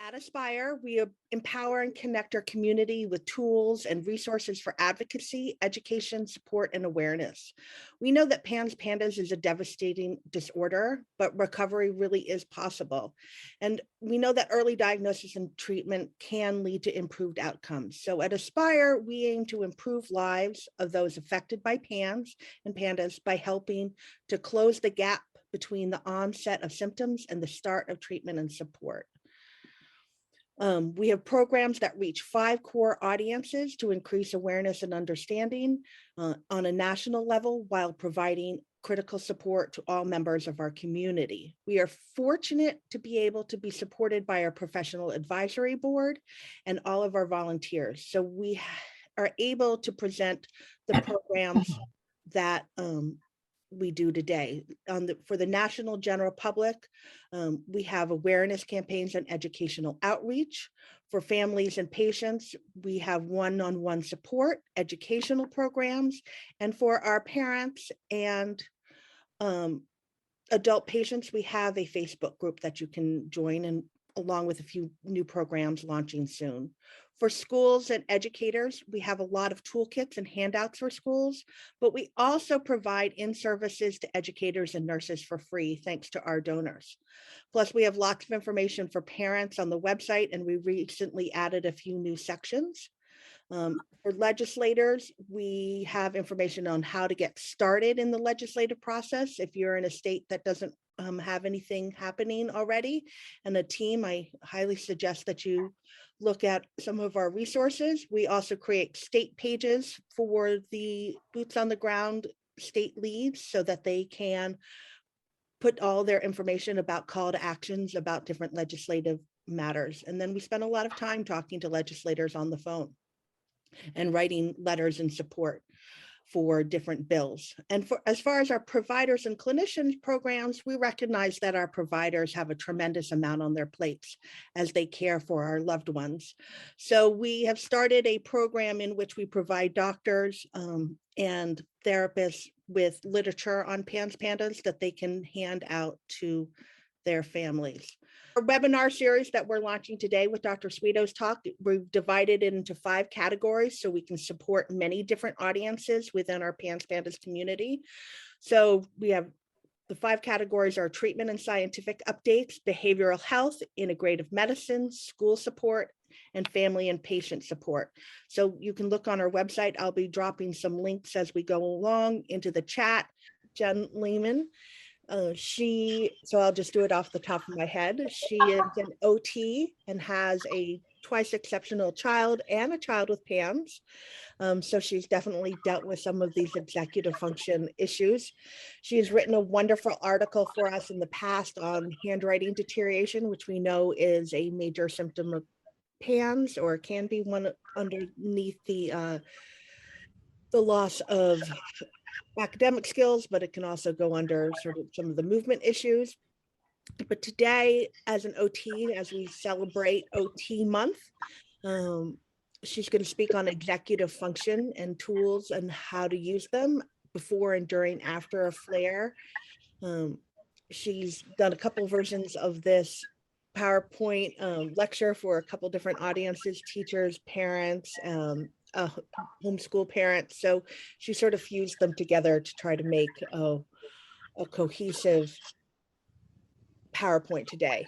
At Aspire, we empower and connect our community with tools and resources for advocacy, education, support, and awareness. We know that PANS PANDAS is a devastating disorder, but recovery really is possible. And we know that early diagnosis and treatment can lead to improved outcomes. So at Aspire, we aim to improve lives of those affected by PANS and PANDAS by helping to close the gap between the onset of symptoms and the start of treatment and support. We have programs that reach 5 core audiences to increase awareness and understanding on a national level while providing critical support to all members of our community. We are fortunate to be able to be supported by our professional advisory board and all of our volunteers. So we are able to present the programs that we do today. For the national general public, we have awareness campaigns and educational outreach. For families and patients, we have one-on-one support, educational programs, and for our parents and adult patients, we have a Facebook group that you can join, and along with a few new programs launching soon. For schools and educators, we have a lot of toolkits and handouts for schools, but we also provide in-services to educators and nurses for free, thanks to our donors. Plus, we have lots of information for parents on the website, and we recently added a few new sections. For legislators, we have information on how to get started in the legislative process. If you're in a state that doesn't have anything happening already and a team, I highly suggest that you look at some of our resources. We also create state pages for the boots on the ground state leads so that they can put all their information about call to actions about different legislative matters. And then we spend a lot of time talking to legislators on the phone and writing letters in support for different bills. And for as far as our providers and clinicians programs, we recognize that our providers have a tremendous amount on their plates as they care for our loved ones. So we have started a program in which we provide doctors and therapists with literature on PANS PANDAS that they can hand out to their families. Our webinar series that we're launching today with Dr. Sweeto's talk, we've divided it into 5 categories so we can support many different audiences within our PANS PANDAS community. So we have the 5 categories are treatment and scientific updates, behavioral health, integrative medicine, school support, and family and patient support. So you can look on our website. I'll be dropping some links as we go along into the chat. Jen Leiman, so I'll just do it off the top of my head. She is an OT and has a twice exceptional child and a child with PANS. So she's definitely dealt with some of these executive function issues. She has written a wonderful article for us in the past on handwriting deterioration, which we know is a major symptom of PANS, or can be one underneath the loss of academic skills, but it can also go under sort of some of the movement issues. But today, as an OT, as we celebrate OT month, she's going to speak on executive function and tools and how to use them before and during after a flare. She's done a couple versions of this PowerPoint lecture for a couple different audiences, teachers, parents, homeschool parents. So she sort of fused them together to try to make a cohesive PowerPoint today.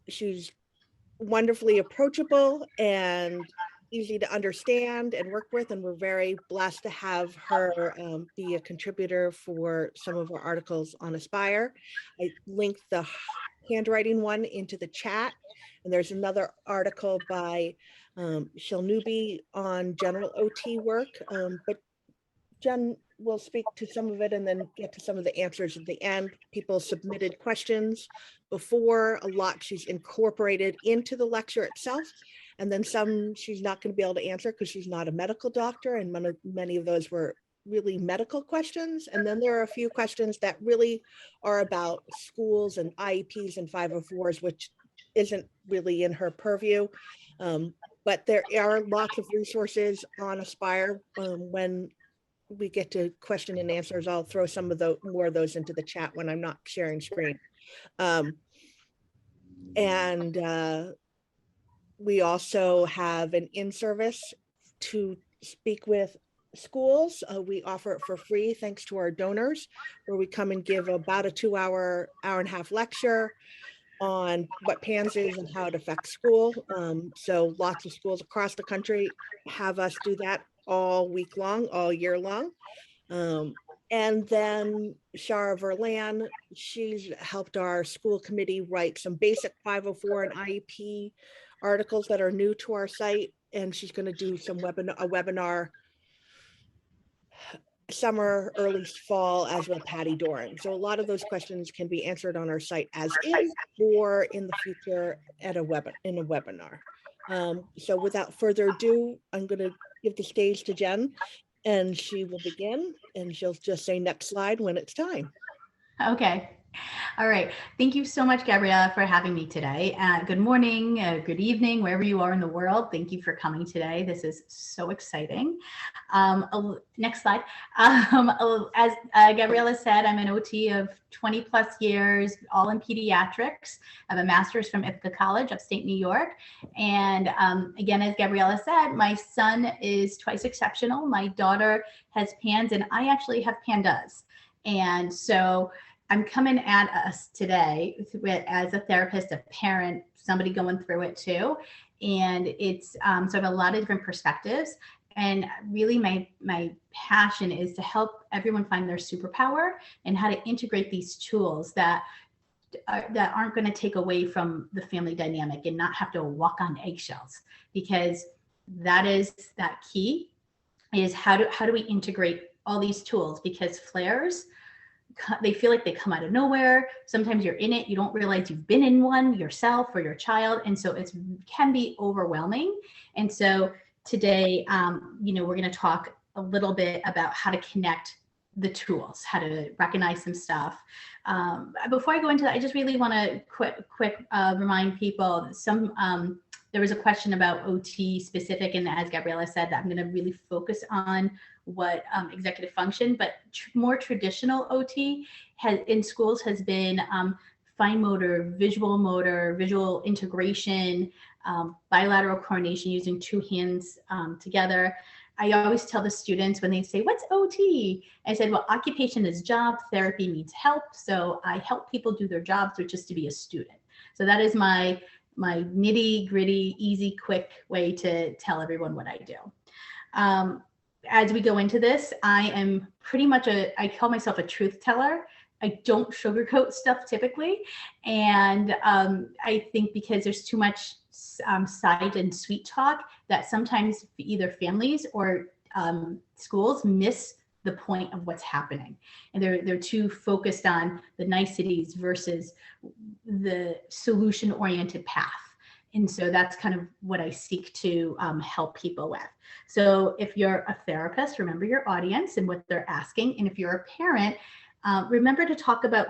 She's wonderfully approachable and easy to understand and work with, and we're very blessed to have her be a contributor for some of our articles on Aspire. I linked the handwriting one into the chat, and there's another article by Shilnubi on general OT work, but Jen will speak to some of it and then get to some of the answers at the end. People submitted questions before, a lot she's incorporated into the lecture itself, and then some she's not going to be able to answer because she's not a medical doctor, and many of those were really medical questions. And then there are a few questions that really are about schools and IEPs and 504s, which isn't really in her purview. But there are lots of resources on Aspire. When we get to question and answers, I'll throw some of the more of those into the chat when I'm not sharing screen. And we also have an in-service to speak with schools. We offer it for free thanks to our donors, where we come and give about a 2-hour, hour and a half lecture on what PANS is and how it affects school. So lots of schools across the country have us do that all week long, all year long. And then Shara Verlan, she's helped our school committee write some basic 504 and IEP articles that are new to our site. And she's going to do some a webinar summer, early fall, as will Patty Doran. So a lot of those questions can be answered on our site as is, or in the future at a webinar. So without further ado, I'm going to give the stage to Jen, and she will begin, and she'll just say next slide when it's time. Okay. All right. Thank you so much, Gabriella, for having me today. Good morning, good evening, wherever you are in the world. Thank you for coming today. This is so exciting. Next slide. As Gabriella said, I'm an OT of 20 plus years, all in pediatrics. I have a master's from Ithaca College, upstate New York. And again, as Gabriella said, my son is twice exceptional. My daughter has PANS, and I actually have PANDAS. And so I'm coming at us today as a therapist, a parent, somebody going through it too. And it's so I have a lot of different perspectives. And really my passion is to help everyone find their superpower and how to integrate these tools that aren't going to take away from the family dynamic and not have to walk on eggshells, because that key is how do we integrate all these tools, because flares, they feel like they come out of nowhere. Sometimes you're in it, you don't realize you've been in one yourself or your child. And so it can be overwhelming. And so today, we're going to talk a little bit about how to connect the tools, how to recognize some stuff. Before I go into that, I just really want to quick remind people there was a question about OT specific, and as Gabriella said, that I'm going to really focus on what executive function, but more traditional OT in schools has been fine motor, visual integration, bilateral coordination using two hands together. I always tell the students when they say, "What's OT?" I said, well, occupation is job, therapy needs help. So I help people do their jobs, which is to be a student. So that is my nitty gritty, easy, quick way to tell everyone what I do. As we go into this, I am pretty much I call myself a truth teller. I don't sugarcoat stuff typically. And I think because there's too much side and sweet talk that sometimes either families or schools miss the point of what's happening. And they're too focused on the niceties versus the solution-oriented path. And so that's kind of what I seek to help people with. So if you're a therapist, remember your audience and what they're asking. And if you're a parent, remember to talk about,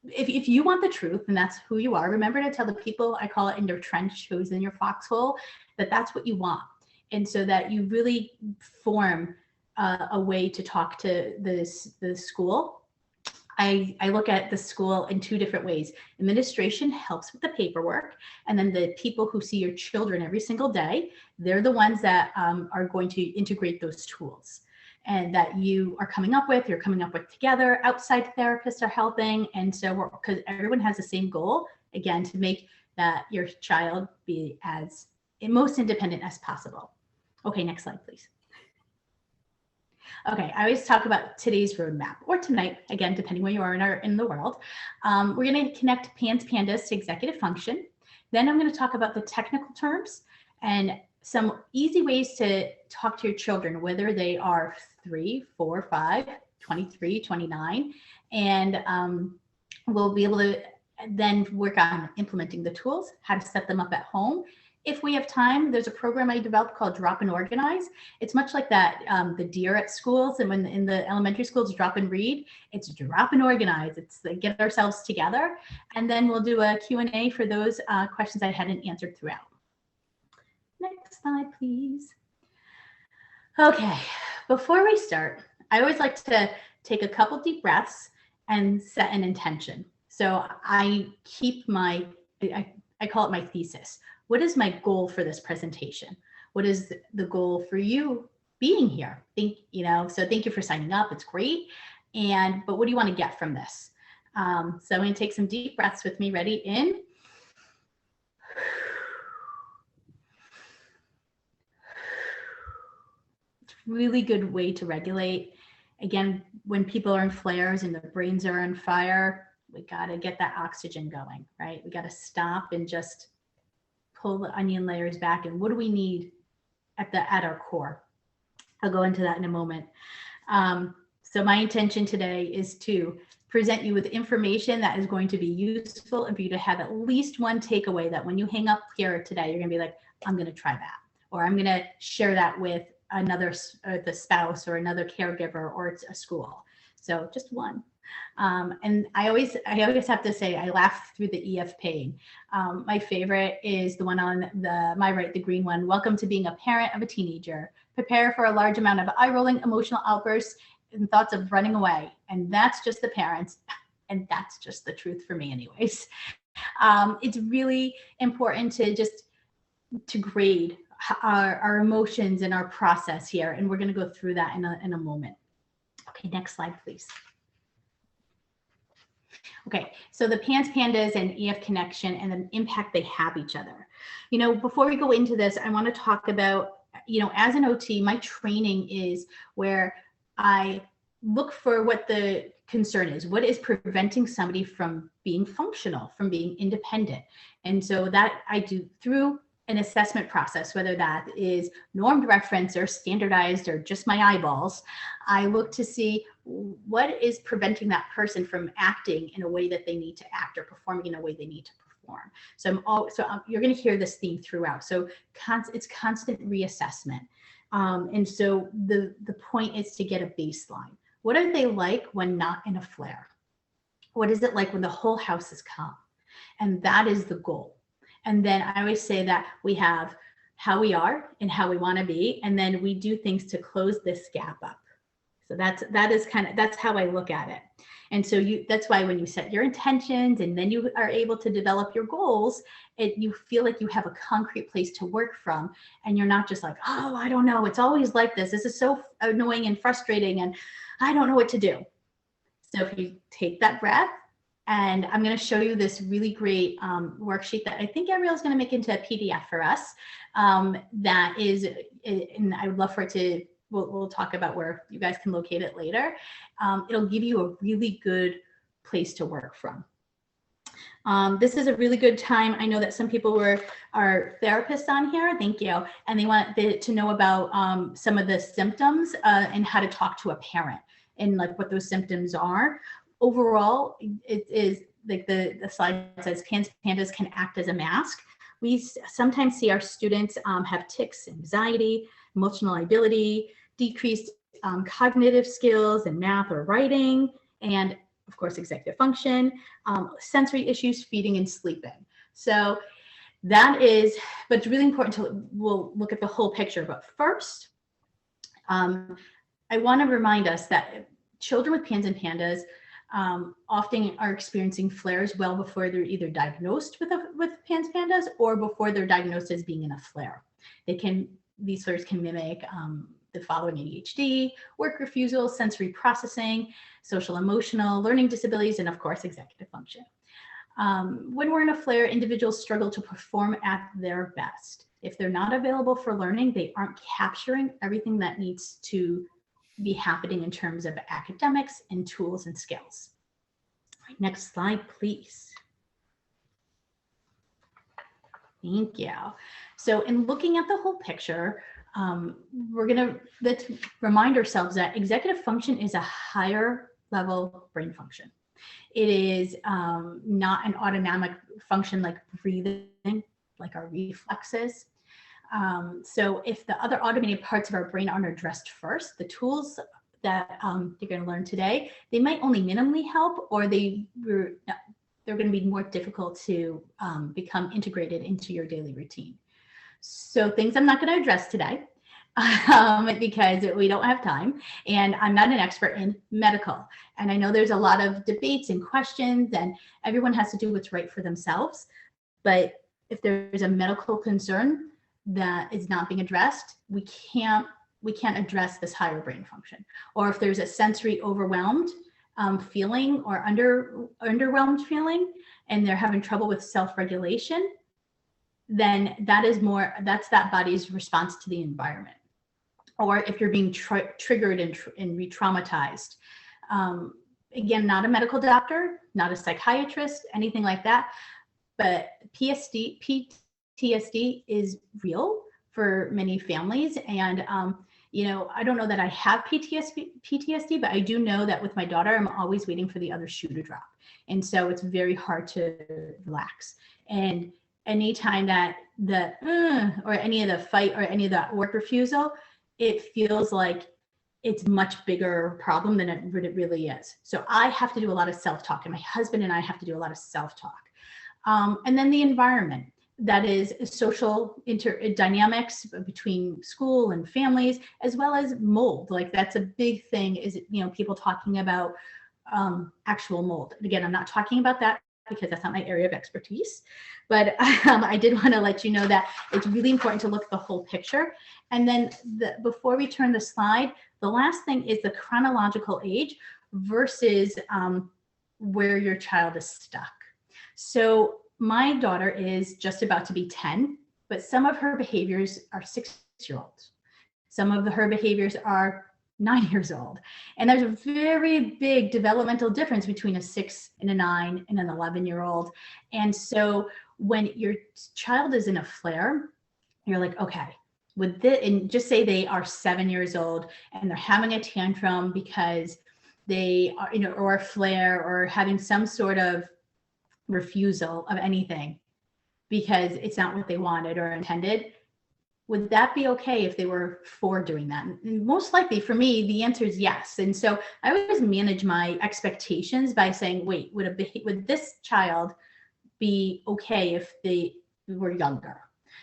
if you want the truth and that's who you are, remember to tell the people, I call it in your trench, who's in your foxhole, that's what you want. And so that you really form a way to talk to the school. I look at the school in two different ways. Administration helps with the paperwork, and then the people who see your children every single day, they're the ones that are going to integrate those tools and that you're coming up with together. Outside therapists are helping. And so because everyone has the same goal, again, to make that your child be as most independent as possible. Okay, next slide, please. Okay, I always talk about today's roadmap, or tonight, again, depending where you are in the world. We're going to connect PANS PANDAS to executive function. Then I'm going to talk about the technical terms and some easy ways to talk to your children, whether they are 3, 4, 5, 23, 29, and we'll be able to then work on implementing the tools, how to set them up at home. If we have time, there's a program I developed called Drop and Organize. It's much like that, the deer at schools, and when in the elementary schools, drop and read, it's drop and organize. It's like get ourselves together. And then we'll do a Q&A for those questions I hadn't answered throughout. Next slide, please. Okay, before we start, I always like to take a couple deep breaths and set an intention. So I keep my I call it my thesis. What is my goal for this presentation? What is the goal for you being here? So thank you for signing up. It's great. But what do you want to get from this? So I'm going to take some deep breaths with me. Ready? In. It's a really good way to regulate. Again, when people are in flares and their brains are on fire, we got to get that oxygen going, right? We got to stop and just pull the onion layers back. And what do we need at our core? I'll go into that in a moment. So my intention today is to present you with information that is going to be useful and for you to have at least one takeaway that when you hang up here today, you're going to be like, I'm going to try that, or I'm going to share that with the spouse or another caregiver, or it's a school. So just one. And I always have to say, I laugh through the EF pain. My favorite is the one on my right, the green one. Welcome to being a parent of a teenager. Prepare for a large amount of eye-rolling emotional outbursts and thoughts of running away. And that's just the parents. And that's just the truth for me anyways. It's really important to grade our emotions and our process here. And we're going to go through that in a moment. Okay, next slide, please. Okay, so the PANS PANDAS and EF connection and the impact they have each other. Before we go into this, I want to talk about, as an OT, my training is where I look for what the concern is. What is preventing somebody from being functional, from being independent? And so that I do through an assessment process, whether that is normed reference or standardized or just my eyeballs. I look to see what is preventing that person from acting in a way that they need to act or performing in a way they need to perform. So you're going to hear this theme throughout. So it's constant reassessment. And so the point is to get a baseline. What are they like when not in a flare? What is it like when the whole house is calm? And that is the goal. And then I always say that we have how we are and how we want to be, and then we do things to close this gap up. So that's how I look at it. And so that's why when you set your intentions and then you are able to develop your goals, you feel like you have a concrete place to work from, and you're not just like, oh, I don't know, it's always like this. This is so annoying and frustrating, and I don't know what to do. So if you take that breath, and I'm going to show you this really great worksheet that I think Gabrielle is going to make into a PDF for us. That is, and I would love for it to, we'll talk about where you guys can locate it later. It'll give you a really good place to work from. This is a really good time. I know that some people are therapists on here. Thank you. And they want to know about some of the symptoms and how to talk to a parent and like what those symptoms are. Overall, it is like the slide says, PANS PANDAS can act as a mask. We sometimes see our students have tics, anxiety, emotional ability, decreased cognitive skills in math or writing, and of course, executive function, sensory issues, feeding and sleeping. So that is, but it's really important we'll look at the whole picture. But first, I want to remind us that children with PANS and PANDAS often are experiencing flares well before they're either diagnosed with PANS PANDAS or before they're diagnosed as being in a flare. These flares can mimic the following: ADHD, work refusal, sensory processing, social emotional, learning disabilities, and of course, executive function. When we're in a flare, individuals struggle to perform at their best. If they're not available for learning, they aren't capturing everything that needs to be happening in terms of academics and tools and skills. Next slide, please. Thank you. So in looking at the whole picture, let's remind ourselves that executive function is a higher level brain function. It is not an autonomic function like breathing, like our reflexes. So if the other automated parts of our brain aren't addressed first, the tools that you're going to learn today, they might only minimally help, or they're going to be more difficult to become integrated into your daily routine. So things I'm not going to address today because we don't have time, and I'm not an expert in medical. And I know there's a lot of debates and questions, and everyone has to do what's right for themselves. But if there's a medical concern that is not being addressed, we can't address this higher brain function. Or if there's a sensory overwhelmed feeling or underwhelmed feeling, and they're having trouble with self-regulation, then that's that body's response to the environment. Or if you're being triggered and re-traumatized. Again, not a medical doctor, not a psychiatrist, anything like that, but PTSD is real for many families. And, I don't know that I have PTSD, but I do know that with my daughter, I'm always waiting for the other shoe to drop. And so it's very hard to relax. And anytime that or any of the fight or any of that work refusal, it feels like it's much bigger problem than it really is. So I have to do a lot of self-talk, and my husband and I have to do a lot of self-talk. And then the environment, that is social dynamics between school and families, as well as mold. Like that's a big thing, is, people talking about actual mold. And again, I'm not talking about that because that's not my area of expertise, but I did want to let you know that it's really important to look at the whole picture. And then before we turn the slide, the last thing is the chronological age versus where your child is stuck. So my daughter is just about to be 10, but some of her behaviors are 6-year-olds. Some of her behaviors are 9 years old. And there's a very big developmental difference between a 6 and a 9 and an 11-year-old. And so when your child is in a flare, you're like, okay, with this, and just say they are 7 years old and they're having a tantrum because they are, or a flare, or having some sort of refusal of anything because it's not what they wanted or intended. Would that be okay if they were 4 doing that? And most likely for me, the answer is yes. And so I always manage my expectations by saying, wait, would this child be okay if they were younger?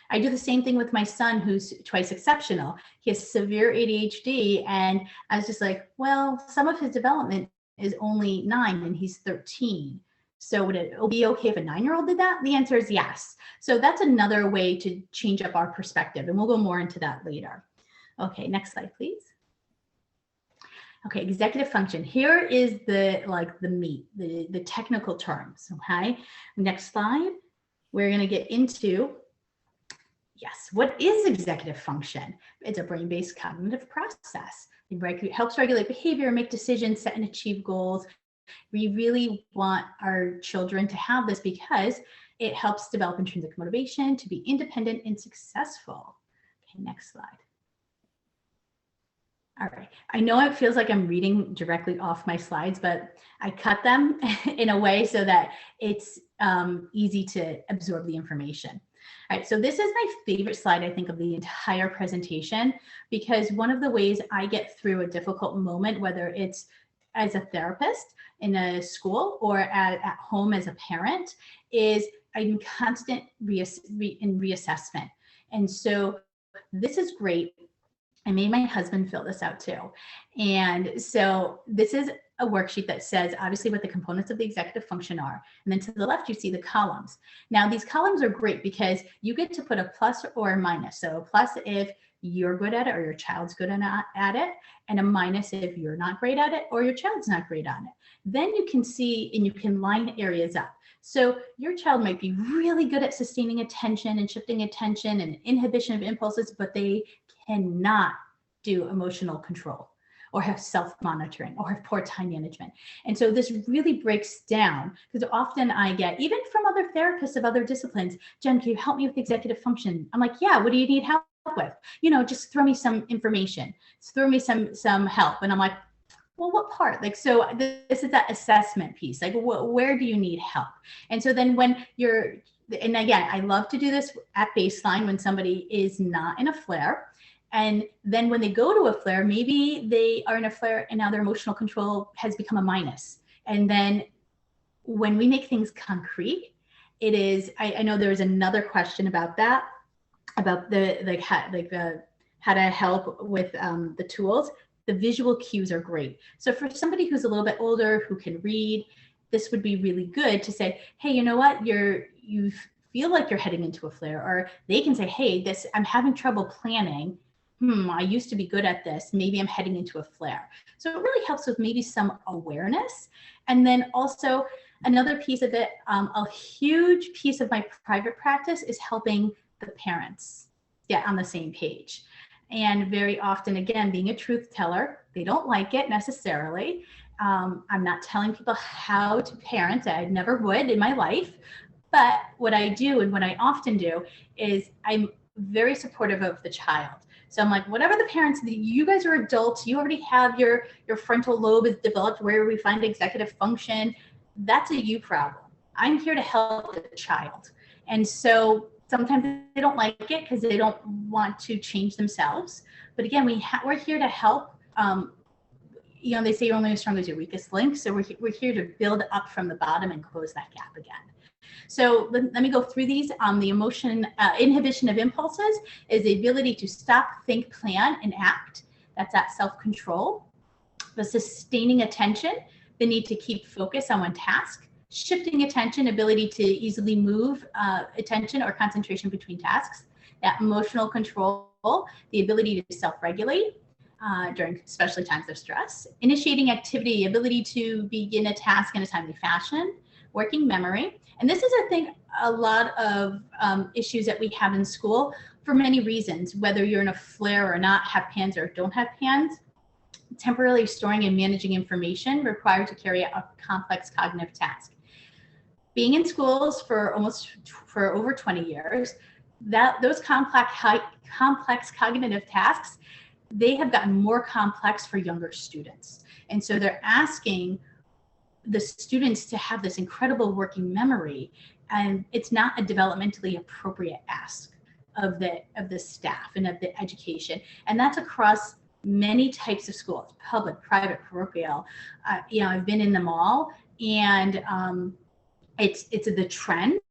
I do the same thing with my son, who's twice exceptional. He has severe ADHD. And I was just like, well, some of his development is only 9 and he's 13. So would it be okay if a 9-year-old did that? The answer is yes. So that's another way to change up our perspective. And we'll go more into that later. Okay, next slide, please. Okay, executive function. Here is the meat, the technical terms, okay? Next slide. We're gonna get into, yes, what is executive function? It's a brain-based cognitive process. It helps regulate behavior, make decisions, set and achieve goals. We really want our children to have this because it helps develop intrinsic motivation to be independent and successful. Okay, next slide. All right, I know it feels like I'm reading directly off my slides, but I cut them in a way so that it's easy to absorb the information. All right, so this is my favorite slide, I think, of the entire presentation, because one of the ways I get through a difficult moment, whether it's as a therapist in a school or at home as a parent, is in constant reassessment. And so this is great. I made my husband fill this out too. And so this is a worksheet that says obviously what the components of the executive function are. And then to the left, you see the columns. Now these columns are great because you get to put a plus or a minus. So a plus if you're good at it or your child's good at it, and a minus if you're not great at it or your child's not great on it. Then you can see and you can line areas up. So your child might be really good at sustaining attention and shifting attention and inhibition of impulses, but they cannot do emotional control or have self-monitoring or have poor time management. And so this really breaks down, because often I get, even from other therapists of other disciplines, Jen, can you help me with executive function? I'm like, yeah, what do you need help with? Just throw me some information, throw me some help. And I'm like, well, what part? Like, so this is that assessment piece. Like, where do you need help? And so then when you're, and again, I love to do this at baseline when somebody is not in a flare. And then when they go to a flare, maybe they are in a flare and now their emotional control has become a minus. And then when we make things concrete, it is, I know there's another question about that, about how to help with the tools. The visual cues are great. So for somebody who's a little bit older, who can read, this would be really good to say, hey, you know what, you feel like you're heading into a flare, or they can say, hey, I'm having trouble planning. I used to be good at this. Maybe I'm heading into a flare. So it really helps with maybe some awareness. And then also another piece of it, a huge piece of my private practice is helping the parents get on the same page. And very often, again, being a truth teller, they don't like it necessarily. I'm not telling people how to parent. I never would in my life. But what I do and what I often do is I'm very supportive of the child. So I'm like, whatever the parents, you guys are adults, you already have your frontal lobe is developed where we find executive function. That's a you problem. I'm here to help the child. And so sometimes they don't like it because they don't want to change themselves. But again, we're here to help. They say you're only as strong as your weakest link. So we're here to build up from the bottom and close that gap again. So let me go through these. The emotion, inhibition of impulses is the ability to stop, think, plan, and act. That's that self-control. The sustaining attention, the need to keep focus on one task. Shifting attention, ability to easily move attention or concentration between tasks. That emotional control, the ability to self-regulate during especially times of stress. Initiating activity, ability to begin a task in a timely fashion. Working memory. And this is, I think, a lot of issues that we have in school for many reasons, whether you're in a flare or not, have PANS or don't have PANS. Temporarily storing and managing information required to carry out a complex cognitive task. Being in schools for over 20 years, those complex cognitive tasks, they have gotten more complex for younger students. And so they're asking the students to have this incredible working memory, and it's not a developmentally appropriate ask of the staff and of the education. And that's across many types of schools, public, private, parochial. I've been in them all, and it's the trend,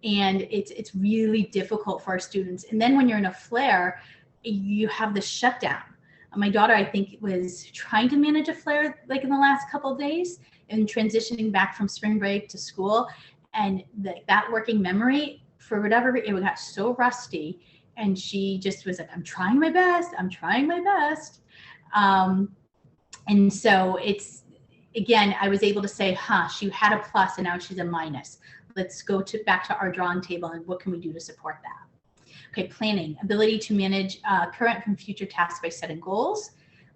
and it's really difficult for our students. And then when you're in a flare, you have the shutdown. My daughter, I think, was trying to manage a flare like in the last couple of days and transitioning back from spring break to school. And that working memory, for whatever, it got so rusty. And she just was like, I'm trying my best. And so it's, again, I was able to say, she had a plus and now she's a minus. Let's go back to our drawing table and what can we do to support that? Okay, planning, ability to manage current and future tasks by setting goals.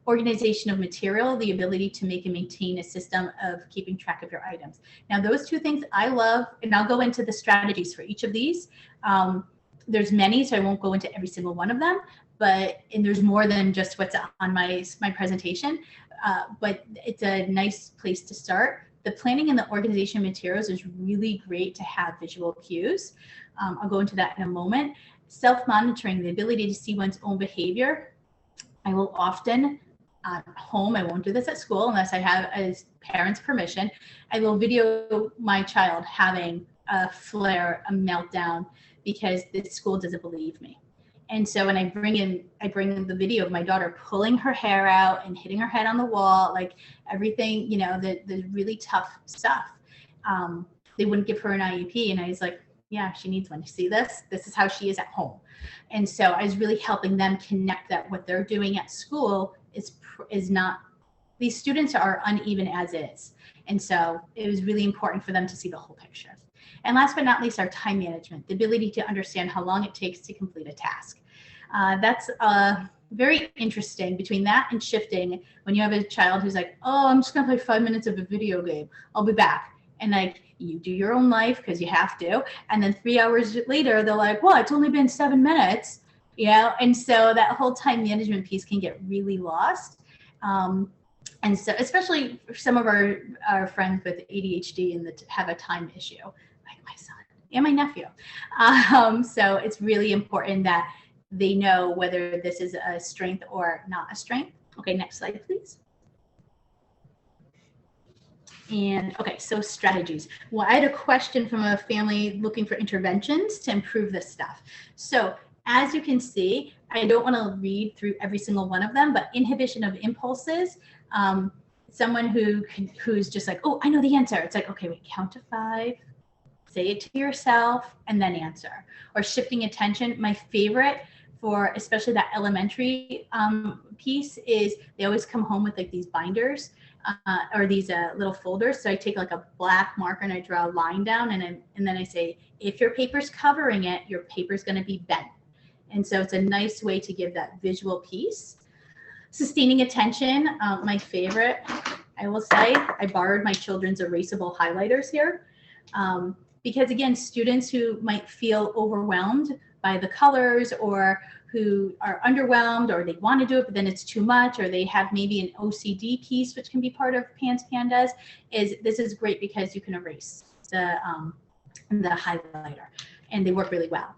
Organization of material, the ability to make and maintain a system of keeping track of your items. Now, those two things I love, and I'll go into the strategies for each of these. There's many, so I won't go into every single one of them, and there's more than just what's on my presentation, but it's a nice place to start. The planning and the organization of materials is really great to have visual cues. I'll go into that in a moment. Self-monitoring, the ability to see one's own behavior. I will often, at home, I won't do this at school unless I have as parents' permission, I will video my child having a flare, a meltdown, because the school doesn't believe me. And so when I bring in the video of my daughter pulling her hair out and hitting her head on the wall, like everything, the really tough stuff. They wouldn't give her an IEP, and I was like, yeah, she needs one. You see this? This is how she is at home. And so I was really helping them connect that what they're doing at school is not, these students are uneven as is. And so it was really important for them to see the whole picture. And last but not least, our time management, the ability to understand how long it takes to complete a task. That's very interesting between that and shifting. When you have a child who's like, oh, I'm just gonna play 5 minutes of a video game, I'll be back. And like, you do your own life because you have to. And then 3 hours later, they're like, well, it's only been 7 minutes, And so that whole time management piece can get really lost. And so, especially for some of our friends with ADHD and have a time issue, like my son and my nephew. So it's really important that they know whether this is a strength or not a strength. Okay, next slide, please. And okay, so strategies. Well, I had a question from a family looking for interventions to improve this stuff. So as you can see, I don't want to read through every single one of them, but inhibition of impulses. Someone who's just like, oh, I know the answer. It's like, okay, wait, count to 5, say it to yourself and then answer. Or shifting attention. My favorite for especially that elementary piece is they always come home with like these binders or these little folders. So I take like a black marker and I draw a line down, and then I say, if your paper's covering it, your paper's going to be bent. And so it's a nice way to give that visual piece. Sustaining attention, my favorite, I will say, I borrowed my children's erasable highlighters here. Because again, students who might feel overwhelmed by the colors, or who are underwhelmed, or they want to do it, but then it's too much, or they have maybe an OCD piece, which can be part of PANS PANDAS, this is great because you can erase the highlighter, and they work really well.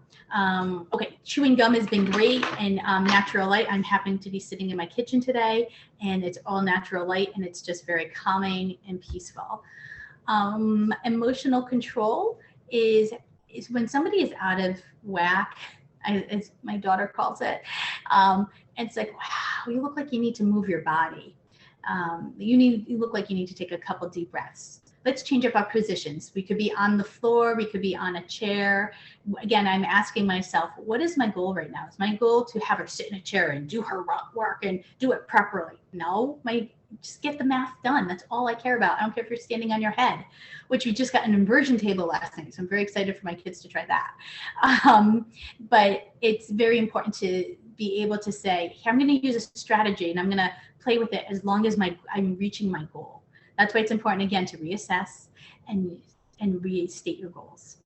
Okay, chewing gum has been great, and natural light. I'm happening to be sitting in my kitchen today, and it's all natural light, and it's just very calming and peaceful. Emotional control is when somebody is out of whack, as my daughter calls it. It's like, wow, you look like you need to move your body. You look like you need to take a couple deep breaths. Let's change up our positions. We could be on the floor, we could be on a chair. Again, I'm asking myself, what is my goal right now? Is my goal to have her sit in a chair and do her work and do it properly? No, just get the math done. That's all I care about. I don't care if you're standing on your head, which we just got an inversion table last night. So I'm very excited for my kids to try that. But it's very important to be able to say, hey, I'm going to use a strategy and I'm going to play with it as long as I'm reaching my goal. That's why it's important, again, to reassess and restate your goals.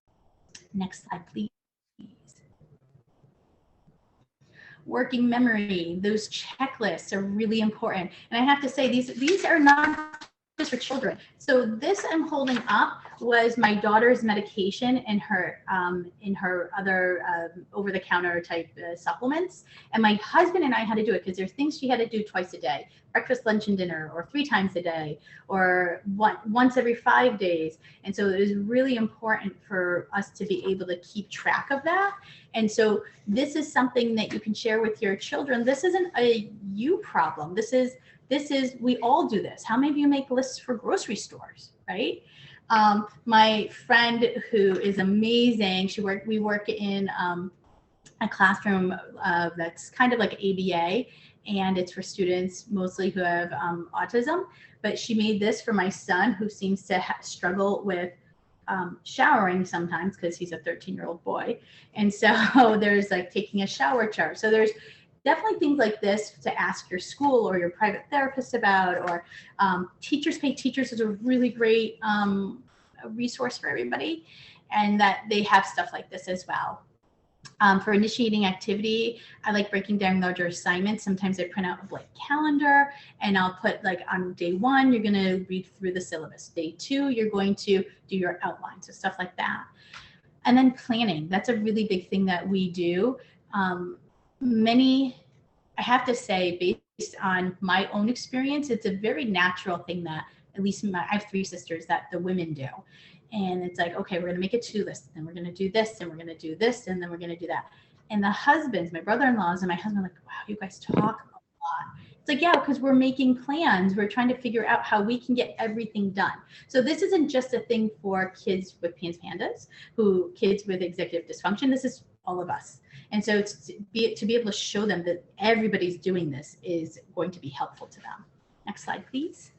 Next slide, please. Working memory, those checklists are really important. And I have to say, these are not just for children. So this I'm holding up was my daughter's medication and her other over-the-counter type supplements. And my husband and I had to do it because there's things she had to do twice a day, breakfast, lunch, and dinner, or 3 times a day, or once every 5 days. And so it is really important for us to be able to keep track of that. And so this is something that you can share with your children. This isn't a you problem. This is we all do this. How many of you make lists for grocery stores, right? My friend who is amazing, we work in a classroom that's kind of like ABA, and it's for students mostly who have autism. But she made this for my son, who seems to struggle with showering sometimes because he's a 13-year-old boy. And so there's like taking a shower chart. So there's definitely things like this to ask your school or your private therapist about, or Teachers Pay Teachers is a really great resource for everybody, and that they have stuff like this as well. For initiating activity, I like breaking down larger assignments. Sometimes I print out a blank calendar and I'll put, like, on day 1, you're going to read through the syllabus. Day 2, you're going to do your outline, so stuff like that. And then planning, that's a really big thing that we do. I have to say, based on my own experience, it's a very natural thing that, at least I have 3 sisters, that the women do. And it's like, okay, we're going to make a to-do list, and we're going to do this, and we're going to do this, and then we're going to do that. And the husbands, my brother-in-laws and my husband, are like, wow, you guys talk a lot. It's like, yeah, because we're making plans. We're trying to figure out how we can get everything done. So this isn't just a thing for kids with PANS PANDAS, kids with executive dysfunction. This is all of us. And so to be able to show them that everybody's doing this is going to be helpful to them. Next slide, please.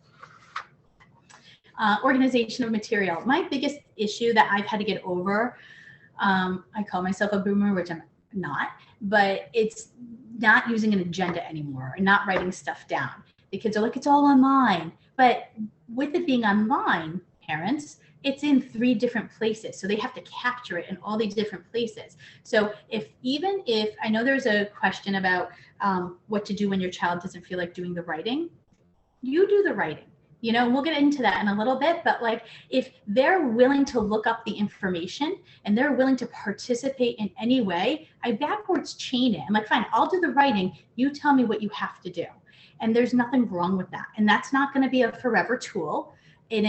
Organization of material. My biggest issue that I've had to get over, I call myself a boomer, which I'm not, but it's not using an agenda anymore and not writing stuff down. The kids are like, it's all online. But with it being online, parents, it's in 3 different places. So they have to capture it in all these different places. So even if I know there's a question about what to do when your child doesn't feel like doing the writing, you do the writing. You know, we'll get into that in a little bit, but like, if they're willing to look up the information and they're willing to participate in any way, I backwards chain it. I'm like, fine, I'll do the writing. You tell me what you have to do. And there's nothing wrong with that. And that's not going to be a forever tool. And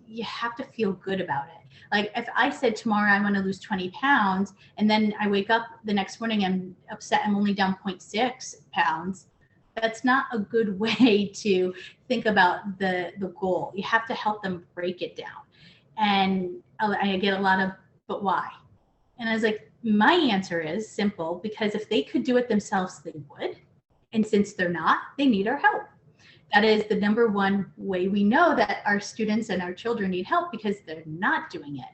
you have to feel good about it. Like, if I said tomorrow I want to lose 20 pounds, and then I wake up the next morning, I'm upset, I'm only down 0.6 pounds. That's not a good way to think about the goal. You have to help them break it down. And I get a lot of, but why? And I was like, my answer is simple, because if they could do it themselves, they would. And since they're not, they need our help. That is the number one way we know that our students and our children need help, because they're not doing it.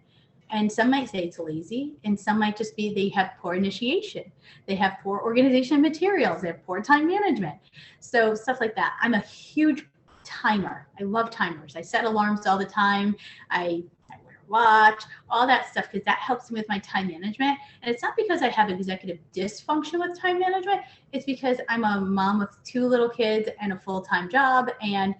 And some might say it's lazy, and some might just be they have poor initiation. They have poor organization of materials. They have poor time management. So stuff like that. I'm a huge timer. I love timers. I set alarms all the time. I wear a watch, all that stuff, because that helps me with my time management. And it's not because I have executive dysfunction with time management. It's because I'm a mom with 2 little kids and a full-time job, and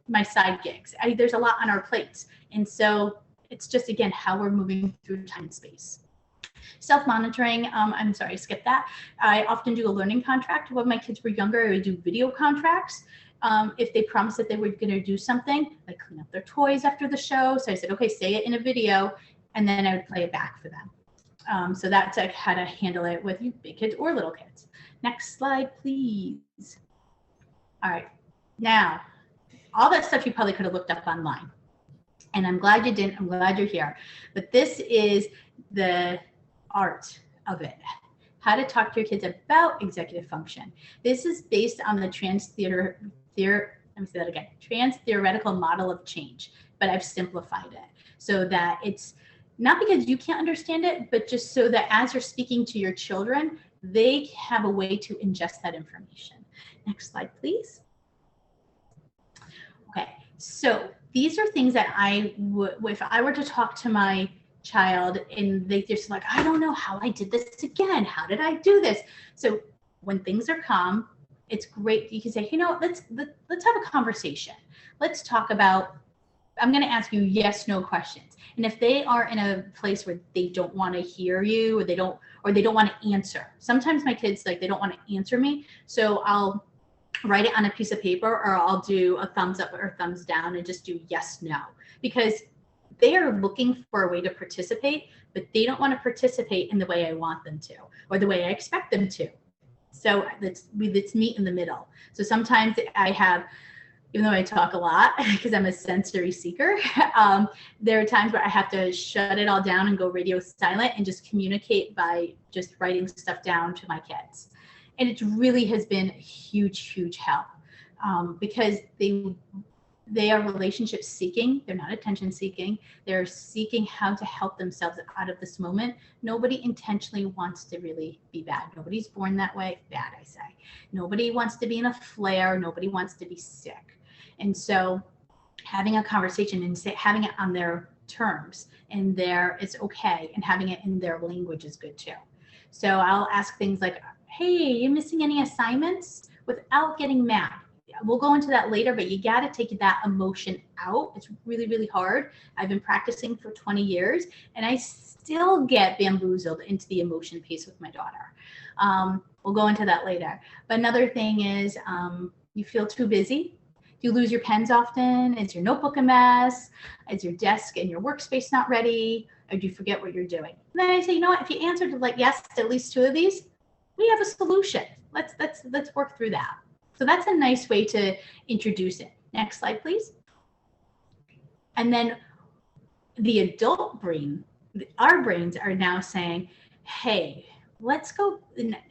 my side gigs. There's a lot on our plates. And so it's just, again, how we're moving through time and space. Self-monitoring, I'm sorry, I skipped that. I often do a learning contract. When my kids were younger, I would do video contracts. If they promised that they were going to do something, like clean up their toys after the show. So I said, okay, say it in a video, and then I would play it back for them. So that's like how to handle it with big kids or little kids. Next slide, please. All right. Now, all that stuff you probably could have looked up online. And I'm glad you didn't. I'm glad you're here. But this is the art of it. How to talk to your kids about executive function. This is based on the trans-theoretical model of change, but I've simplified it so that it's not because you can't understand it, but just so that as you're speaking to your children, they have a way to ingest that information. Next slide, please. Okay, so these are things that I would, if I were to talk to my child and they just like, I don't know how I did this again. How did I do this? So when things are calm, it's great. You can say, you know, let's have a conversation. Let's talk about, I'm going to ask you yes, no questions. And if they are in a place where they don't want to hear you, or they don't want to answer. Sometimes my kids, like, they don't want to answer me. So I'll write it on a piece of paper, or I'll do a thumbs up or thumbs down and just do yes, no, because they are looking for a way to participate, but they don't want to participate in the way I want them to, or the way I expect them to. So let's meet in the middle. So sometimes I have, even though I talk a lot because I'm a sensory seeker, there are times where I have to shut it all down and go radio silent and just communicate by just writing stuff down to my kids. And it really has been huge, huge help, because they are relationship seeking. They're not attention seeking. They're seeking how to help themselves out of this moment. Nobody intentionally wants to really be bad. Nobody's born that way. Bad, I say. Nobody wants to be in a flare. Nobody wants to be sick. And so having a conversation and having it on their terms and it's okay, and having it in their language is good too. So I'll ask things like, hey, are you missing any assignments? Without getting mad. We'll go into that later, but you got to take that emotion out. It's really, really hard. I've been practicing for 20 years and I still get bamboozled into the emotion piece with my daughter. We'll go into that later. But another thing is, you feel too busy. Do you lose your pens often? Is your notebook a mess? Is your desk and your workspace not ready? Or do you forget what you're doing? And then I say, you know what? If you answered like yes to at least 2 of these, we have a solution. Let's work through that. So that's a nice way to introduce it. Next slide, please. And then the adult brain, our brains are now saying, hey, let's go,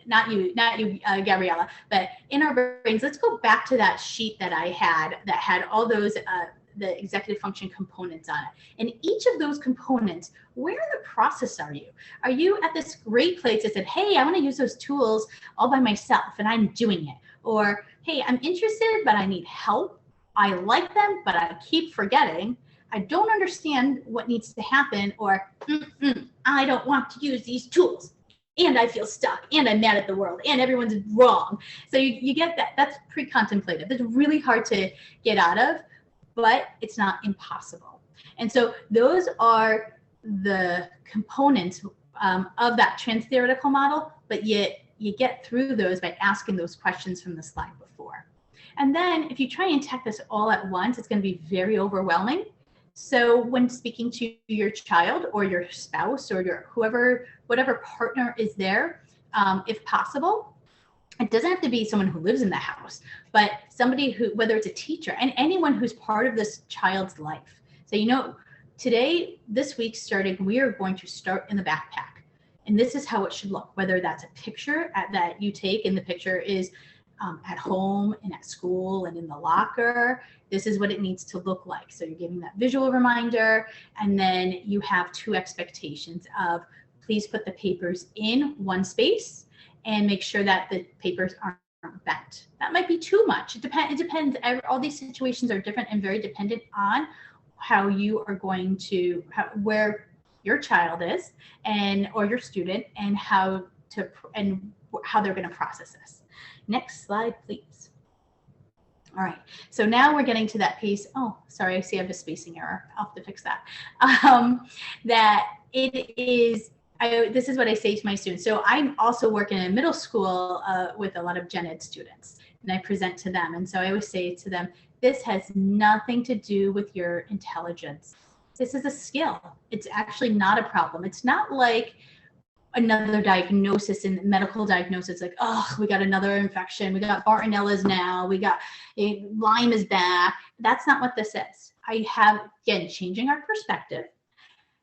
not you, Gabriella, but in our brains, let's go back to that sheet that I had that had all those, the executive function components on it. And each of those components, where in the process are you? Are you at this great place that said, hey, I want to use those tools all by myself and I'm doing it? Or, hey, I'm interested, but I need help. I like them, but I keep forgetting. I don't understand what needs to happen, or I don't want to use these tools. And I feel stuck, and I'm mad at the world, and everyone's wrong. So you get that. That's pre-contemplative. That's really hard to get out of, but it's not impossible. And so those are the components of that trans-theoretical model, but yet you get through those by asking those questions from the slide before. And then if you try and tackle this all at once, it's going to be very overwhelming. So when speaking to your child or your spouse or your whatever partner is there, if possible, it doesn't have to be someone who lives in the house, but somebody who, whether it's a teacher and anyone who's part of this child's life. So, you know, today, this week starting, we are going to start in the backpack. And this is how it should look, whether that's a picture that you take and the picture is at home and at school and in the locker. This is what it needs to look like. So you're giving that visual reminder, and then you have 2 expectations of please put the papers in one space and make sure that the papers aren't bent. That might be too much. It depends. All these situations are different and very dependent on how you are going to, where your child is or your student, and how they're going to process this. Next slide, please. All right, so now we're getting to that piece. Oh, sorry, I see I have a spacing error. I'll have to fix that. That it is, this is what I say to my students. So I'm also working in middle school with a lot of gen ed students, and I present to them. And so I always say to them, this has nothing to do with your intelligence. This is a skill. It's actually not a problem. It's not like another diagnosis in medical diagnosis, like, oh, we got another infection. We got Bartonella's now. We got Lyme is back. That's not what this is. I have, again, changing our perspective.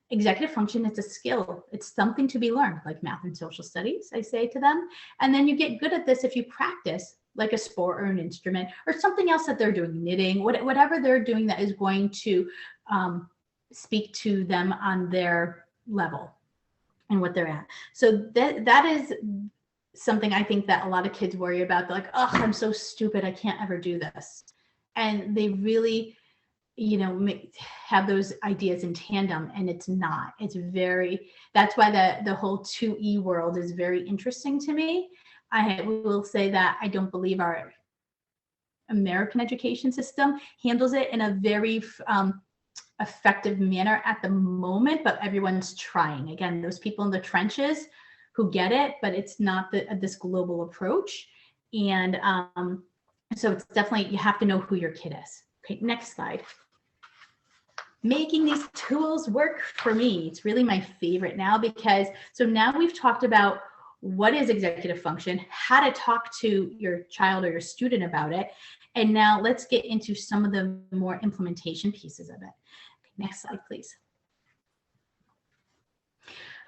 Executive function is a skill. It's something to be learned, like math and social studies, I say to them. And then you get good at this if you practice, like a sport or an instrument or something else that they're doing, knitting, whatever they're doing that is going to speak to them on their level and what they're at. So that is something I think that a lot of kids worry about. They're like, oh, I'm so stupid, I can't ever do this. And they really, have those ideas in tandem, and it's not. It's very, that's why the whole 2E world is very interesting to me. I will say that I don't believe our American education system handles it in a very effective manner at the moment, but everyone's trying. Again, those people in the trenches who get it, but it's not this global approach. And so it's definitely, you have to know who your kid is. Okay, next slide. Making these tools work for me. It's really my favorite now, because so now we've talked about what is executive function, how to talk to your child or your student about it. And now let's get into some of the more implementation pieces of it. Okay, next slide, please.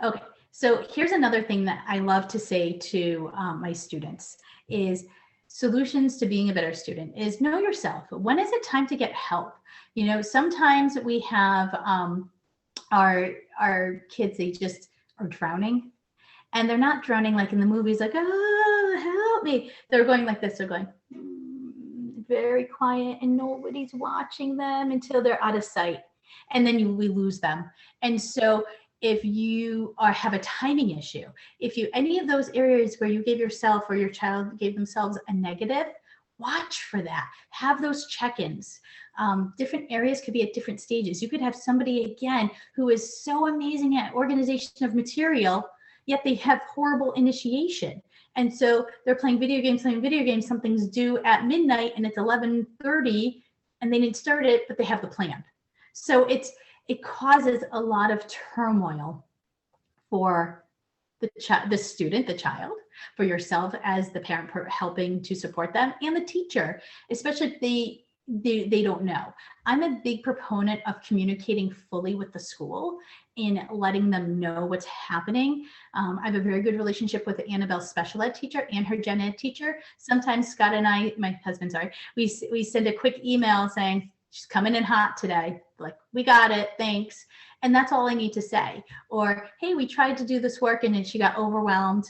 Okay, so here's another thing that I love to say to my students is solutions to being a better student is know yourself. When is it time to get help? Sometimes we have our kids, they just are drowning, and they're not drowning like in the movies, like, oh, help me. They're going like this. They're going very quiet, and nobody's watching them until they're out of sight. And then we lose them. And so if you have a timing issue, any of those areas where you gave yourself or your child gave themselves a negative, watch for that. Have those check-ins. Different areas could be at different stages. You could have somebody, again, who is so amazing at organization of material, yet they have horrible initiation. And so they're playing video games, something's due at midnight and it's 11:30 and they didn't start it, but they have the plan. So it causes a lot of turmoil for the student, the child, for yourself as the parent helping to support them, and the teacher, especially if they don't know. I'm a big proponent of communicating fully with the school and letting them know what's happening. I have a very good relationship with Annabelle's special ed teacher and her gen ed teacher. Sometimes Scott and I, my husband, sorry, we send a quick email saying, she's coming in hot today. Like, we got it, thanks. And that's all I need to say. Or, hey, we tried to do this work and then she got overwhelmed.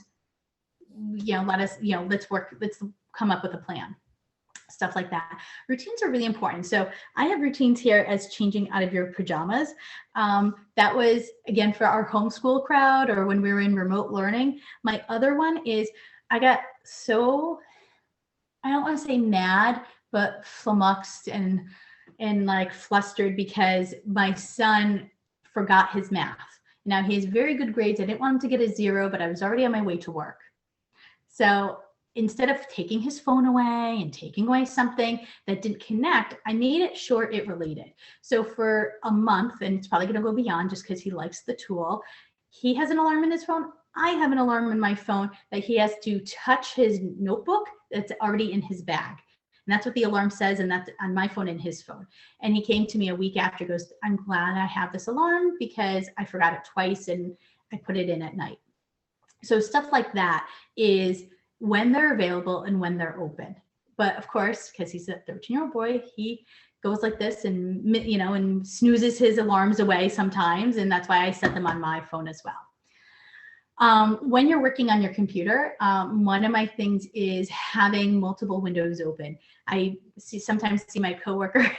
Let's come up with a plan. Stuff like that. Routines are really important. So I have routines here as changing out of your pajamas. That was, again, for our homeschool crowd or when we were in remote learning. My other one is I got so, I don't want to say mad, but flummoxed and like flustered because my son forgot his math. Now he has very good grades. I didn't want him to get a 0, but I was already on my way to work. So instead of taking his phone away and taking away something that didn't connect, I made it sure it related. So for a month, and it's probably going to go beyond just because he likes the tool, he has an alarm in his phone. I have an alarm in my phone that he has to touch his notebook that's already in his bag. And that's what the alarm says, and that's on my phone and his phone. And he came to me a week after, goes, I'm glad I have this alarm because I forgot it twice and I put it in at night. So stuff like that is when they're available and when they're open. But of course, because he's a 13-year-old boy, he goes like this and, you know, and snoozes his alarms away sometimes. And that's why I set them on my phone as well. When you're working on your computer, one of my things is having multiple windows open. I sometimes see my coworker's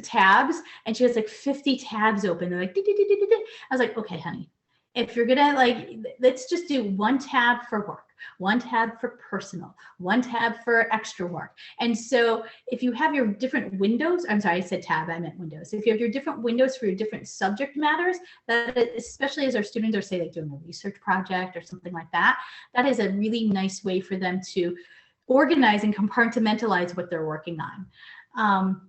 tabs, and she has like 50 tabs open. They're like, I was like, okay, honey, if you're gonna, like, let's just do one tab for work, one tab for personal, one tab for extra work. And so if you have your different windows, I'm sorry, I said tab, I meant windows. If you have your different windows for your different subject matters, that especially as our students are, say, like doing a research project or something like that, that is a really nice way for them to organize and compartmentalize what they're working on.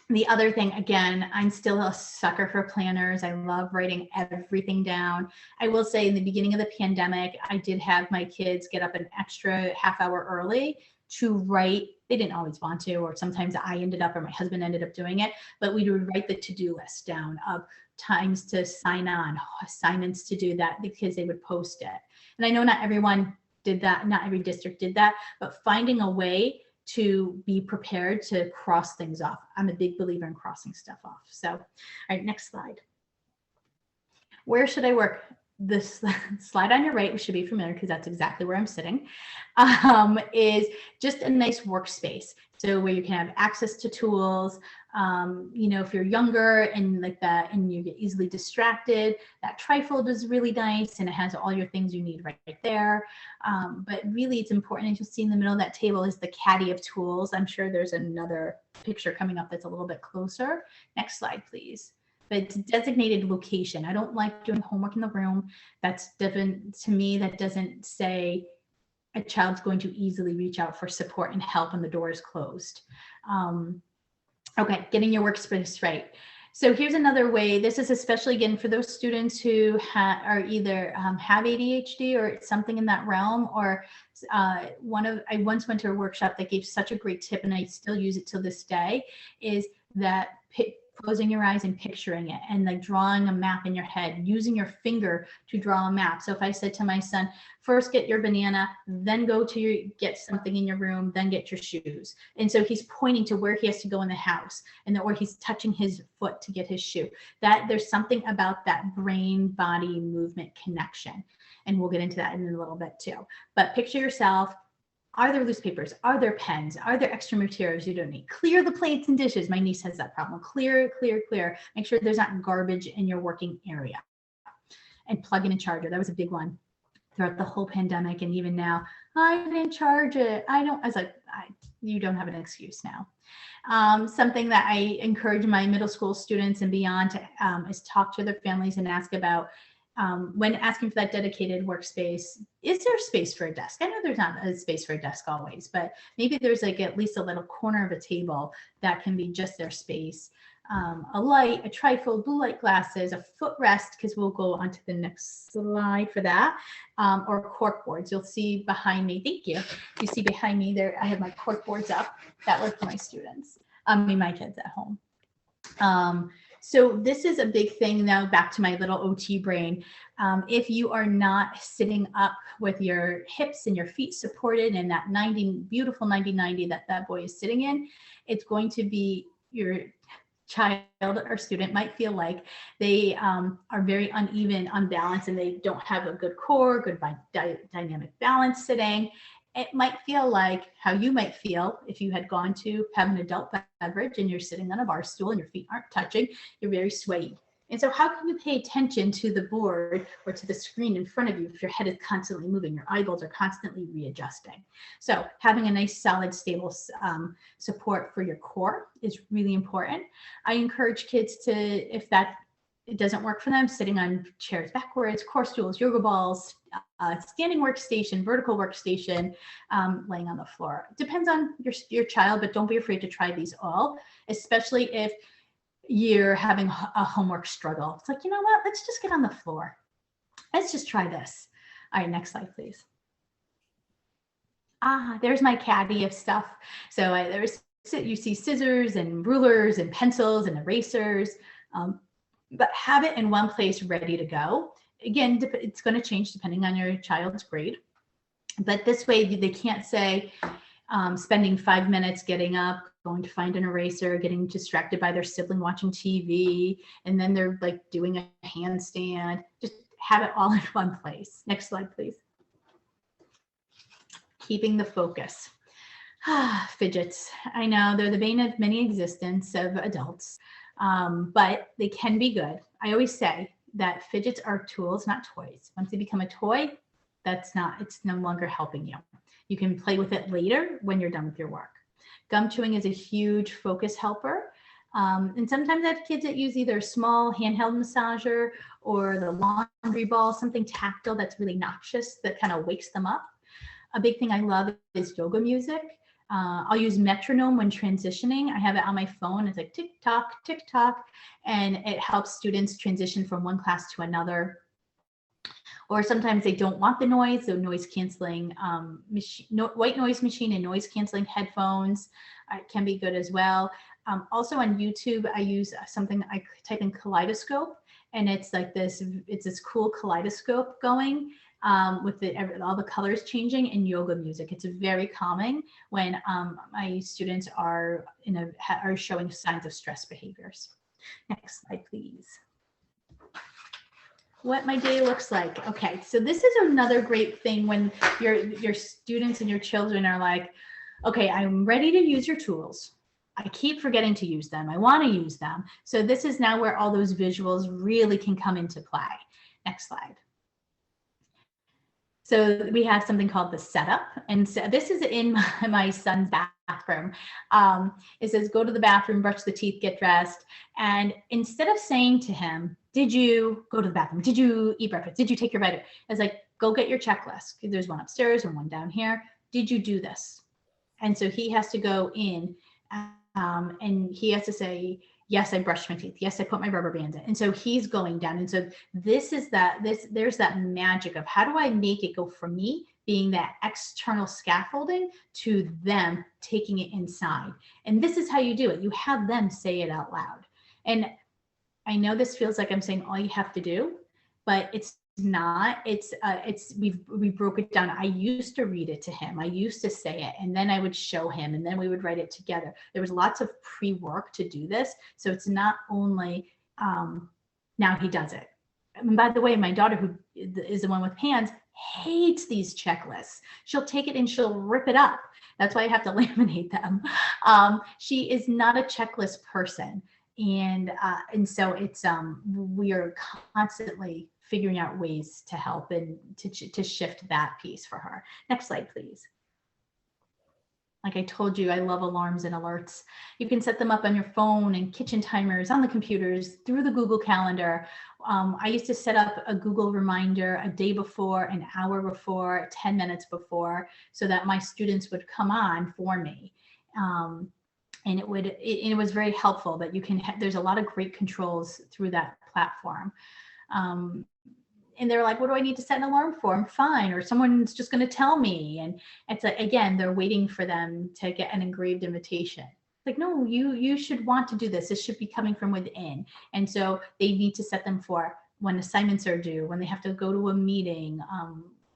The other thing, again, I'm still a sucker for planners. I love writing everything down. I will say in the beginning of the pandemic, I did have my kids get up an extra half hour early to write. They didn't always want to, or sometimes I ended up or my husband ended up doing it, but we would write the to-do list down of times to sign on, assignments to do that, because they would post it. And I know not everyone did that, not every district did that, but finding a way to be prepared to cross things off. I'm a big believer in crossing stuff off. So, all right, next slide. Where should I work? This slide on your right, which should be familiar because that's exactly where I'm sitting, is just a nice workspace. So where you can have access to tools, you know, if you're younger and like that, and you get easily distracted, that trifold is really nice and it has all your things you need right there. But really it's important, as you'll see in the middle of that table, is the Caddy of tools. I'm sure there's another picture coming up that's a little bit closer. Next slide, please. But it's a designated location. I don't like doing homework in the room. That's different to me. That doesn't say a child's going to easily reach out for support and help when the door is closed. Okay, getting your workspace right. So here's another way. This is especially, again, for those students who are either have ADHD or something in that realm, or I once went to a workshop that gave such a great tip, and I still use it till this day, is that closing your eyes and picturing it, and like drawing a map in your head, using your finger to draw a map. So if I said to my son, first get your banana, then go to get something in your room, then get your shoes. And so he's pointing to where he has to go in the house, and or he's touching his foot to get his shoe. That there's something about that brain body movement connection. And we'll get into that in a little bit too. But picture yourself. Are there loose papers? Are there pens? Are there extra materials you don't need? Clear the plates and dishes. My niece has that problem. Clear, clear, clear. Make sure there's not garbage in your working area. And plug in a charger. That was a big one throughout the whole pandemic. And even now, I didn't charge it. I was like, you don't have an excuse now. Something that I encourage my middle school students and beyond to is talk to their families and ask about, when asking for that dedicated workspace, is there space for a desk? I know there's not a space for a desk always, but maybe there's like at least a little corner of a table that can be just their space. A light, a trifold, blue light glasses, a footrest, because we'll go on to the next slide for that, or cork boards. You'll see behind me, thank you. You see behind me there, I have my cork boards up that were for my students, my kids at home. So this is a big thing now, back to my little OT brain. If you are not sitting up with your hips and your feet supported in that beautiful 90-90 that boy is sitting in, it's going to be, your child or student might feel like they are very uneven, unbalanced, and they don't have a good core, good dynamic balance sitting. It might feel like how you might feel if you had gone to have an adult beverage and you're sitting on a bar stool and your feet aren't touching, you're very swayy. And so how can you pay attention to the board or to the screen in front of you if your head is constantly moving, your eyeballs are constantly readjusting? So having a nice, solid, stable support for your core is really important. I encourage kids to, if it doesn't work for them, sitting on chairs backwards, core stools, yoga balls, standing workstation, vertical workstation, laying on the floor. It depends on your child, but don't be afraid to try these all, especially if you're having a homework struggle. It's like, you know what, let's just get on the floor. Let's just try this. All right, next slide, please. There's my caddy of stuff. So you see scissors and rulers and pencils and erasers, but have it in one place ready to go. Again, it's going to change depending on your child's grade. But this way they can't say spending 5 minutes getting up, going to find an eraser, getting distracted by their sibling watching TV, and then they're like doing a handstand. Just have it all in one place. Next slide, please. Keeping the focus. Fidgets. I know they're the bane of many existence of adults, but they can be good. I always say that fidgets are tools, not toys. Once they become a toy, it's no longer helping you. You can play with it later when you're done with your work. Gum chewing is a huge focus helper. And sometimes I have kids that use either a small handheld massager or the laundry ball, something tactile that's really noxious that kind of wakes them up. A big thing I love is yoga music. I'll use metronome when transitioning. I have it on my phone. It's like tick tock, and it helps students transition from one class to another. Or sometimes they don't want the noise, so noise canceling white noise machine and noise canceling headphones can be good as well. Also on YouTube, I use something, I type in kaleidoscope, and it's like this cool kaleidoscope going with all the colors changing, and yoga music. It's very calming when my students are showing signs of stress behaviors. Next slide, please. What my day looks like. Okay, so this is another great thing when your students and your children are like, okay, I'm ready to use your tools. I keep forgetting to use them. I want to use them. So this is now where all those visuals really can come into play. Next slide. So we have something called the setup. And so this is in my son's bathroom. It says, go to the bathroom, brush the teeth, get dressed. And instead of saying to him, did you go to the bathroom? Did you eat breakfast? Did you take your vitamin? It's like, go get your checklist. There's one upstairs and one down here. Did you do this? And so he has to go in and he has to say, yes, I brushed my teeth. Yes, I put my rubber bands in. And so he's going down. And so there's that magic of how do I make it go from me being that external scaffolding to them taking it inside. And this is how you do it. You have them say it out loud. And I know this feels like I'm saying all you have to do, but it's not. We broke it down. I used to read it to him. I used to say it, and then I would show him, and then we would write it together. There was lots of pre-work to do this. So it's not only now he does it. And by the way, my daughter, who is the one with PANS, hates these checklists. She'll take it and she'll rip it up. That's why I have to laminate them. She is not a checklist person. And so it's we are constantly figuring out ways to help and to shift that piece for her. Next slide, please. Like I told you, I love alarms and alerts. You can set them up on your phone and kitchen timers, on the computers, through the Google Calendar. I used to set up a Google reminder a day before, an hour before, 10 minutes before, so that my students would come on for me. And it was very helpful that you can, there's a lot of great controls through that platform. And they're like, what do I need to set an alarm for? I'm fine. Or someone's just going to tell me. And it's like, again, they're waiting for them to get an engraved invitation. Like, no, you should want to do this. This should be coming from within. And so they need to set them for when assignments are due, when they have to go to a meeting,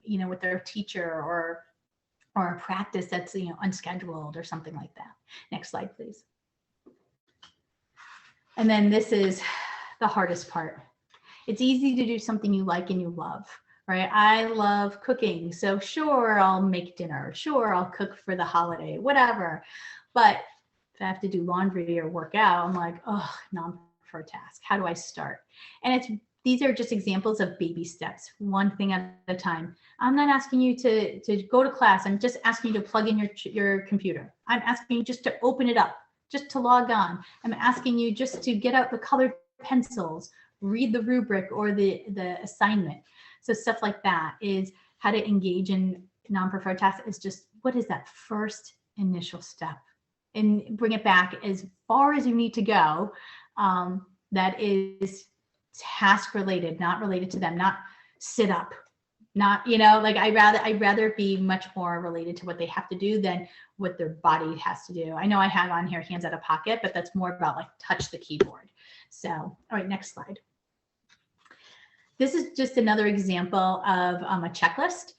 with their teacher, or a practice that's, unscheduled or something like that. Next slide, please. And then this is the hardest part. It's easy to do something you like and you love, right? I love cooking. So sure, I'll make dinner. Sure, I'll cook for the holiday, whatever. But if I have to do laundry or work out, I'm like, oh, non-preferred task. How do I start? And these are just examples of baby steps, one thing at a time. I'm not asking you to go to class. I'm just asking you to plug in your computer. I'm asking you just to open it up, just to log on. I'm asking you just to get out the colored pencils, read the rubric or the assignment. So stuff like that is how to engage in non-preferred tasks. Is just, what is that first initial step? And bring it back as far as you need to go. That is task related, not related to them, not sit up, Not, you know, like I'd rather be much more related to what they have to do than what their body has to do. I know I have on here hands out of pocket, but that's more about like touch the keyboard. So, all right, next slide. This is just another example of a checklist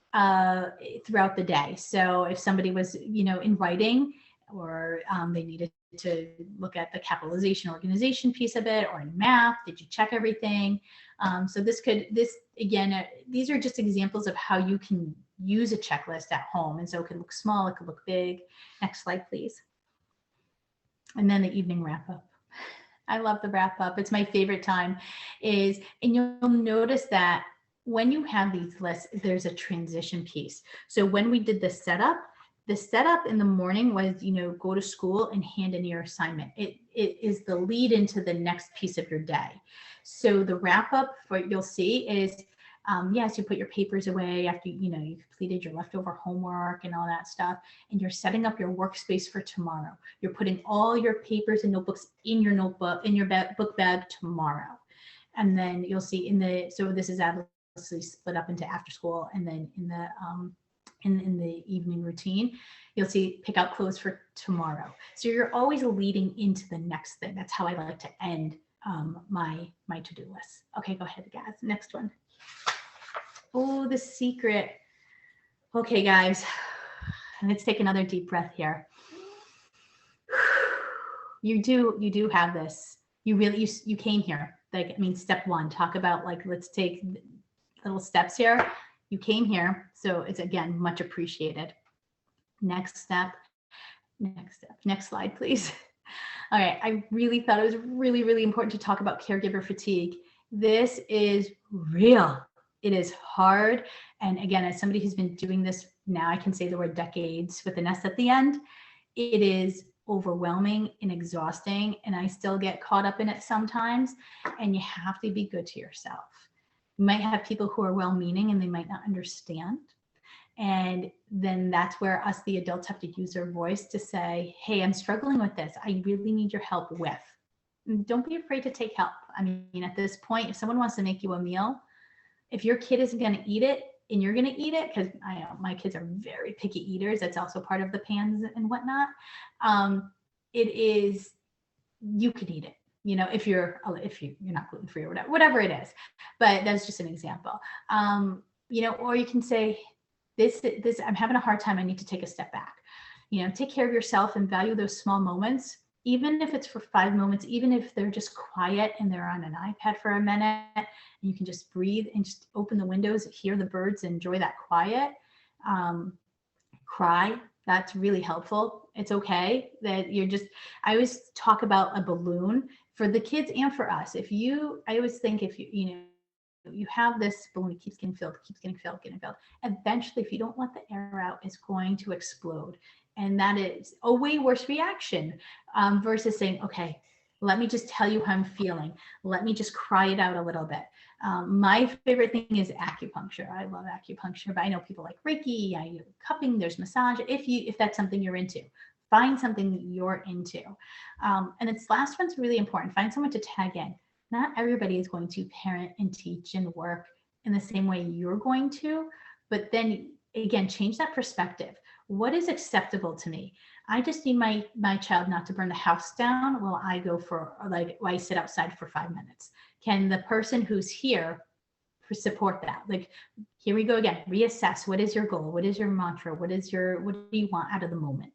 throughout the day. So if somebody was, you know, in writing, or they needed to look at the capitalization organization piece of it, or in math, did you check everything? So this again, these are just examples of how you can use a checklist at home. And so it could look small, it could look big. Next slide, please. And then the evening wrap up. I love the wrap up. It's my favorite time and you'll notice that when you have these lists, there's a transition piece. So when we did the setup in the morning was, you know, go to school and hand in your assignment. It is the lead into the next piece of your day. So the wrap up, what you'll see is, yes, you put your papers away after, you know, you completed your leftover homework and all that stuff, and you're setting up your workspace for tomorrow. You're putting all your papers and notebooks in your notebook, in your book bag tomorrow. And then you'll see so this is obviously split up into after school, and then in the evening routine, you'll see pick out clothes for tomorrow. So you're always leading into the next thing. That's how I like to end my to-do list. Okay, go ahead, guys. Next one. Oh, the secret. Okay, guys, let's take another deep breath here. You do have this. You came here. Like, I mean, step one, talk about like, let's take little steps here. You came here, so it's again much appreciated. Next slide, please. All right, I really thought it was really, really important to talk about caregiver fatigue. This is real. It is hard. And again, as somebody who's been doing this now, I can say the word decades with an S at the end. It is overwhelming and exhausting, and I still get caught up in it sometimes. And you have to be good to yourself. You might have people who are well-meaning and they might not understand. And then that's where us, the adults, have to use our voice to say, hey, I'm struggling with this. I really need your help with. And don't be afraid to take help. I mean, at this point, if someone wants to make you a meal, if your kid isn't going to eat it and you're going to eat it, because I know my kids are very picky eaters. That's also part of the PANS and whatnot. You could eat it. You know, if you're not gluten-free or whatever it is, but that's just an example. You know, or you can say, this, I'm having a hard time. I need to take a step back. You know, take care of yourself and value those small moments, even if it's for 5 moments, even if they're just quiet and they're on an iPad for a minute, and you can just breathe and just open the windows, hear the birds, enjoy that quiet. Cry. That's really helpful. It's okay that I always talk about a balloon for the kids and for us. I always think if you have this balloon, it keeps getting filled, eventually, if you don't let the air out, it's going to explode. And that is a way worse reaction versus saying, okay, let me just tell you how I'm feeling. Let me just cry it out a little bit. My favorite thing is acupuncture. I love acupuncture, but I know people like Reiki, cupping, there's massage. If that's something you're into, find something you're into. And this last one's really important. Find someone to tag in. Not everybody is going to parent and teach and work in the same way you're going to, but then again, change that perspective. What is acceptable to me? I just need my child not to burn the house down while I go I sit outside for 5 minutes. Can the person who's here support that? Like, here we go again, reassess. What is your goal? What is your mantra? What do you want out of the moment?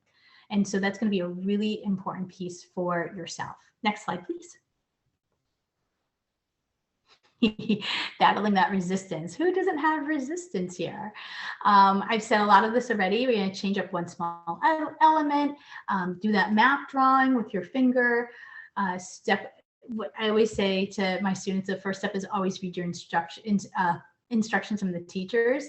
And so that's going to be a really important piece for yourself. Next slide, please. Battling that resistance. Who doesn't have resistance here? I've said a lot of this already. We're going to change up one small element, do that map drawing with your finger. What I always say to my students, the first step is always read your instructions from the teachers.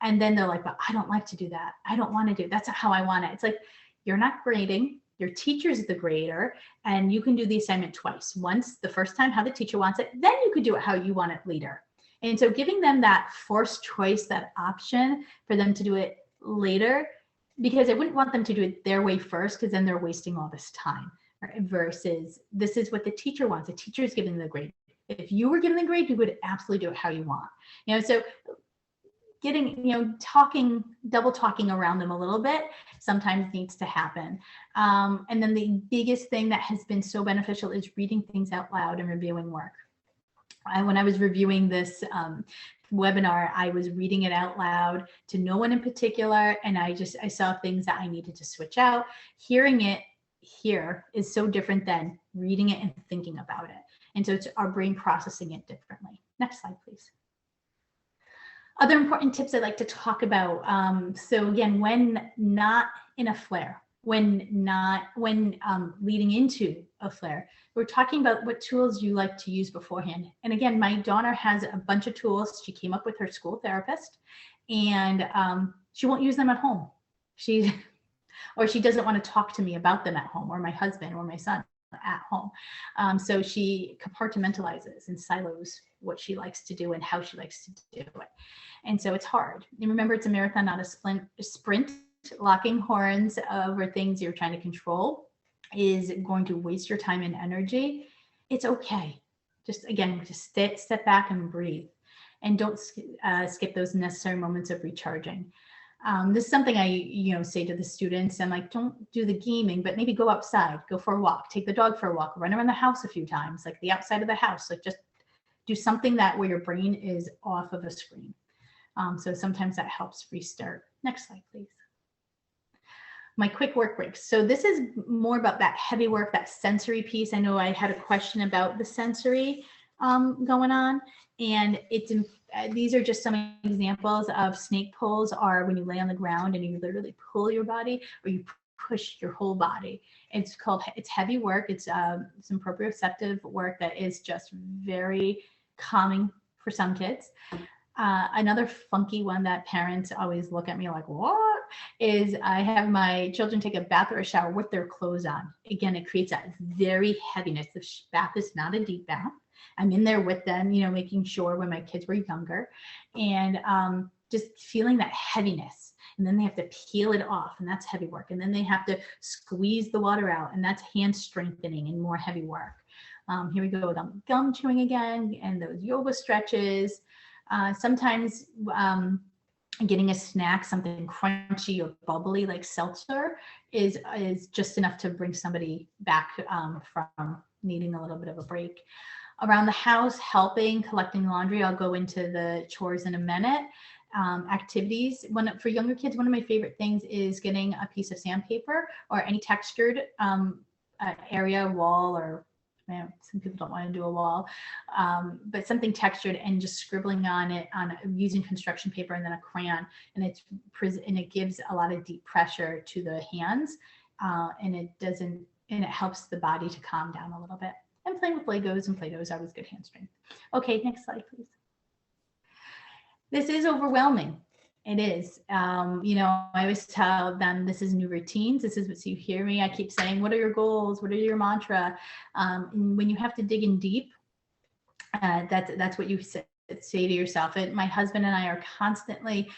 And then they're like, but I don't like to do that. I don't want to do it. That's not how I want it. It's like, you're not grading. Your teacher's the grader, and you can do the assignment twice. Once the first time how the teacher wants it, then you could do it how you want it later. And so giving them that forced choice, that option for them to do it later, because I wouldn't want them to do it their way first, because then they're wasting all this time, right? Versus this is what the teacher wants. The teacher is giving the grade. If you were given the grade, you would absolutely do it how you want. So getting, double talking around them a little bit sometimes needs to happen. And then the biggest thing that has been so beneficial is reading things out loud and reviewing work. When I was reviewing this webinar, I was reading it out loud to no one in particular, and I saw things that I needed to switch out. Hearing it here is so different than reading it and thinking about it. And so it's our brain processing it differently. Next slide, please. Other important tips I'd like to talk about. So again, when not in a flare, when leading into a flare, we're talking about what tools you like to use beforehand. And again, my daughter has a bunch of tools she came up with her school therapist, and she won't use them at home. Or she doesn't want to talk to me about them at home, or my husband or my son at home. So she compartmentalizes and silos what she likes to do and how she likes to do it. And so it's hard. And remember, it's a marathon, not a sprint. Locking horns over things you're trying to control is going to waste your time and energy. It's okay. Just step back and breathe, and don't skip those necessary moments of recharging. This is something I, say to the students. I'm like, don't do the gaming, but maybe go outside, go for a walk, take the dog for a walk, run around the house a few times, like the outside of the house, like just do something that where your brain is off of a screen. So sometimes that helps restart. Next slide, please. My quick work breaks. So this is more about that heavy work, that sensory piece. I know I had a question about the sensory going on, and these are just some examples of snake pulls. Are when you lay on the ground and you literally pull your body, or you push your whole body. It's heavy work. It's some proprioceptive work that is just very calming for some kids. Another funky one that parents always look at me like, what? Is I have my children take a bath or a shower with their clothes on. Again, it creates that very heaviness. The bath is not a deep bath. I'm in there with them, making sure when my kids were younger, and just feeling that heaviness. And then they have to peel it off, and that's heavy work. And then they have to squeeze the water out, and that's hand strengthening and more heavy work. Here we go with gum chewing again, and those yoga stretches. Sometimes getting a snack, something crunchy or bubbly like seltzer is just enough to bring somebody back from needing a little bit of a break. Around the house, helping, collecting laundry. I'll go into the chores in a minute. Activities. For younger kids, one of my favorite things is getting a piece of sandpaper or any textured area, wall, or some people don't want to do a wall, but something textured, and just scribbling on it using construction paper and then a crayon, and it gives a lot of deep pressure to the hands, and it helps the body to calm down a little bit. And playing with Legos and Play-Doh is always good hand strength. Okay, next slide, please. This is overwhelming. It is. I always tell them this is new routines. This is what you hear me. I keep saying, what are your goals? What are your mantra? And when you have to dig in deep, that's what you say to yourself. And my husband and I are constantly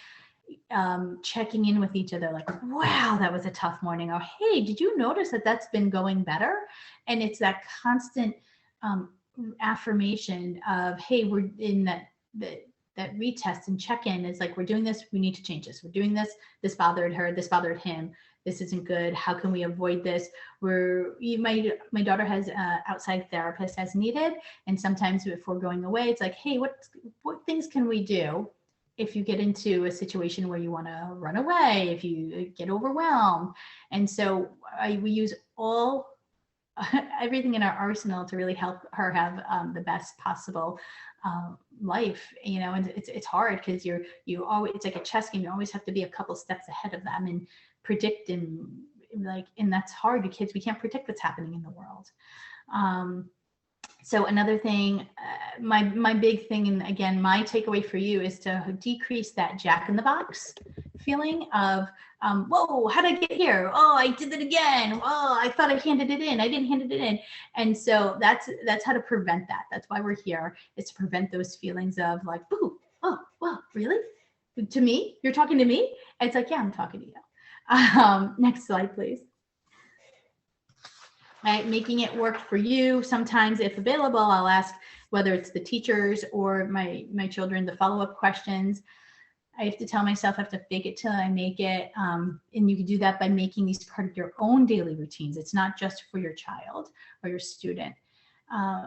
checking in with each other, like, wow, that was a tough morning. Or, hey, did you notice that that's been going better? And it's that constant affirmation of, hey, we're in that retest and check-in is like, we're doing this, we need to change this. We're doing this bothered her, this bothered him, this isn't good. How can we avoid this? My daughter has outside therapist as needed. And sometimes before going away, it's like, hey, what things can we do if you get into a situation where you want to run away, if you get overwhelmed? And so we use everything in our arsenal to really help her have the best possible life, and it's hard because you always, it's like a chess game. You always have to be a couple steps ahead of them and predict, and that's hard because we can't predict what's happening in the world. So another thing, my big thing, and again, my takeaway for you is to decrease that Jack in the Box feeling of, whoa, how did I get here? Oh, I did it again. Oh, I thought I handed it in. I didn't hand it in. And so that's how to prevent that. That's why we're here, is to prevent those feelings of like, boo, oh, well, really? To me? You're talking to me? And it's like, yeah, I'm talking to you. Next slide, please. Right, making it work for you. Sometimes, if available, I'll ask whether it's the teachers or my children the follow-up questions. I have to tell myself I have to fake it till I make it. And you can do that by making these part of your own daily routines. It's not just for your child or your student.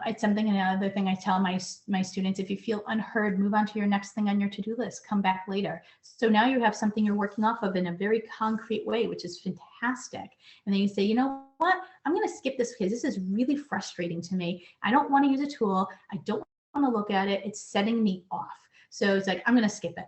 It's something, another thing I tell my students, if you feel unheard, move on to your next thing on your to-do list, come back later. So now you have something you're working off of in a very concrete way, which is fantastic. And then you say, you know what, I'm going to skip this because this is really frustrating to me. I don't want to use a tool. I don't want to look at it. It's setting me off. So it's like, I'm going to skip it,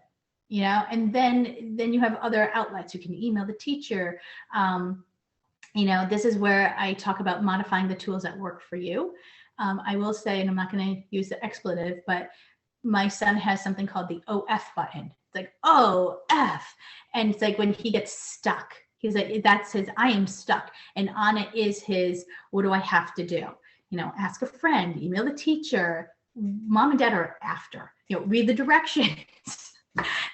you know, and then you have other outlets. You can email the teacher. You know, this is where I talk about modifying the tools that work for you. I will say, and I'm not going to use the expletive, but my son has something called the OF button. It's like, OF. And it's like when he gets stuck, he's like, that's his, I am stuck. And on it is his, what do I have to do? You know, ask a friend, email the teacher, mom and dad are after, you know, read the directions.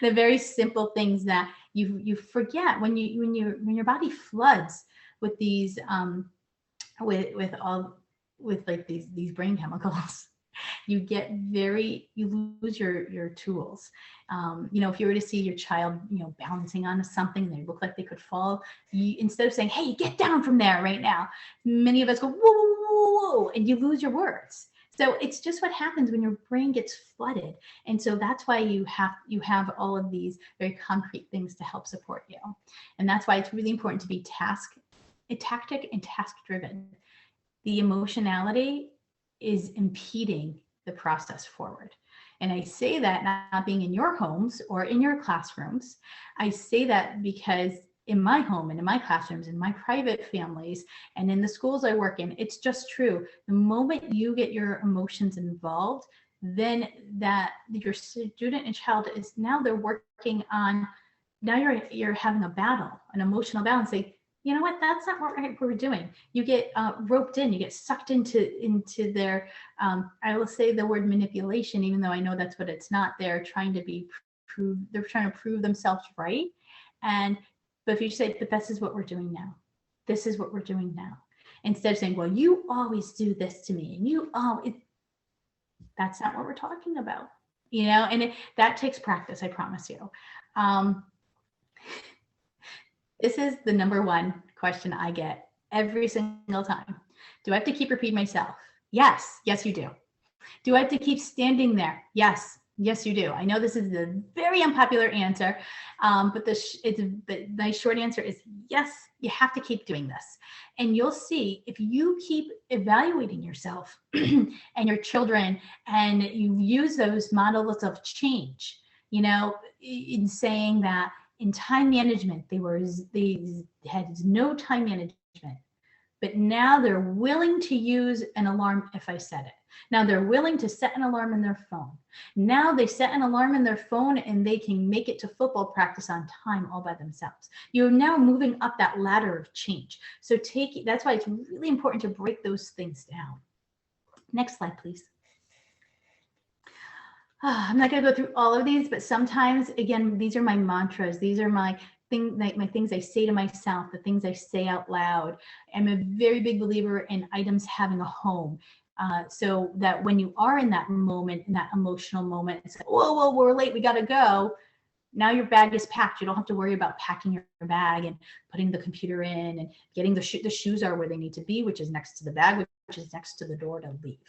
The very simple things that you forget when your body floods with these, with like these brain chemicals, you lose your tools. You know, if you were to see your child, you know, bouncing onto something, they look like they could fall, instead of saying, hey, get down from there right now, many of us go, whoa, whoa, whoa, whoa, and you lose your words. So it's just what happens when your brain gets flooded. And so that's why you have all of these very concrete things to help support you. And that's why it's really important to be tactic and task driven. The emotionality is impeding the process forward. And I say that not being in your homes or in your classrooms. I say that because in my home and in my classrooms, in my private families, and in the schools I work in, it's just true. The moment you get your emotions involved, then that your student and child is now they're working on, now you're having a battle, an emotional battle, and say, you know what, that's not what we're doing. You get roped in, you get sucked into their, I will say the word manipulation, even though I know that's what it's not. They're trying to they're trying to prove themselves right. But if you say, but this is what we're doing now. This is what we're doing now. Instead of saying, well, you always do this to me. And that's not what we're talking about. You know, and that takes practice, I promise you. This is the number one question I get every single time. Do I have to keep repeating myself? Yes. Yes, you do. Do I have to keep standing there? Yes. Yes, you do. I know this is a very unpopular answer, but my short answer is yes, you have to keep doing this. And you'll see if you keep evaluating yourself and your children, and you use those models of change, you know, in saying that in time management, they had no time management, but now they're willing to use an alarm if I set it. Now they're willing to set an alarm in their phone. Now they set an alarm in their phone and they can make it to football practice on time all by themselves. You're now moving up that ladder of change. So that's why it's really important to break those things down. Next slide, please. I'm not going to go through all of these, but sometimes, again, these are my mantras. These are my things I say to myself, the things I say out loud. I'm a very big believer in items having a home. So that when you are in that moment, in that emotional moment, it's like, whoa, we're late, we got to go. Now your bag is packed. You don't have to worry about packing your bag and putting the computer in and getting the shoes are where they need to be, which is next to the bag, which is next to the door to leave.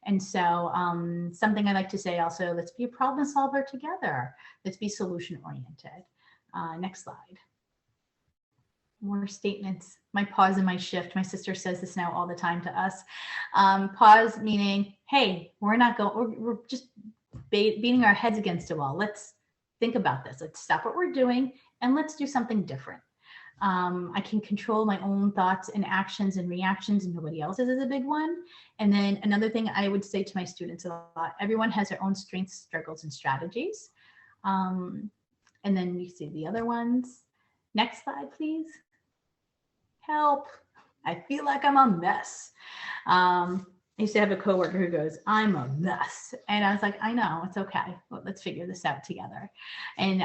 And so something I like to say also, let's be a problem solver together. Let's be solution oriented. Next slide. More statements. My pause and my shift. My sister says this now all the time to us. Pause meaning, hey, we're just beating our heads against a wall. Let's think about this. Let's stop what we're doing and let's do something different. I can control my own thoughts and actions and reactions, and nobody else's is a big one. And then another thing I would say to my students a lot, everyone has their own strengths, struggles, and strategies. And then you see the other ones. Next slide, please. Help. I feel like I'm a mess. I used to have a coworker who goes, I'm a mess. And I was like, I know, it's okay. Well, let's figure this out together. And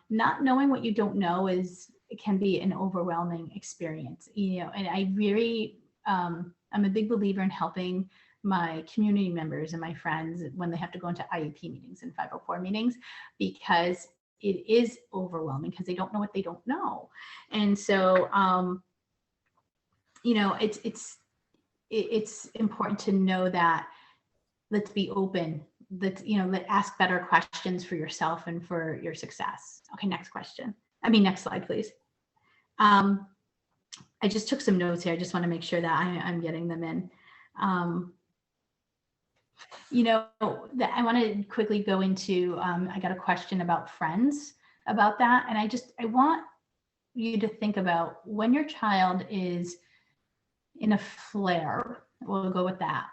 not knowing what you don't know it can be an overwhelming experience, you know, and I really, I'm a big believer in helping my community members and my friends when they have to go into IEP meetings and 504 meetings, because it is overwhelming because they don't know what they don't know. And so, you know, it's important to know that let's be open. Let's, you know, ask better questions for yourself and for your success. Okay, next question. Next slide, please. I just took some notes here. I just want to make sure that I'm getting them in. You know, that I want to quickly go into, I got a question about friends about that. And I want you to think about when your child is in a flare, we'll go with that,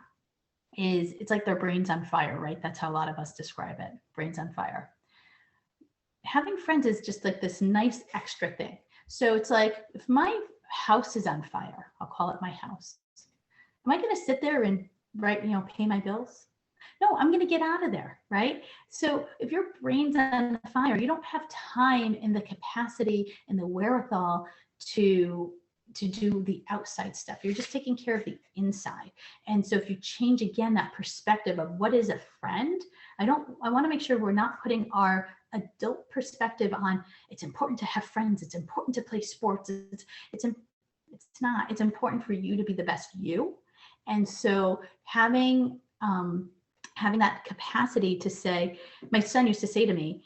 it's like their brain's on fire, right? That's how a lot of us describe it, brain's on fire. Having friends is just like this nice extra thing. So it's like, if my house is on fire, I'll call it my house. Am I going to sit there and pay my bills? No, I'm going to get out of there, right? So if your brain's on fire, you don't have time and the capacity and the wherewithal to do the outside stuff. You're just taking care of the inside. And so if you change again that perspective of what is a friend, I want to make sure we're not putting our adult perspective on it's important to have friends, it's important to play sports, it's not. It's important for you to be the best you. And so having that capacity to say, my son used to say to me,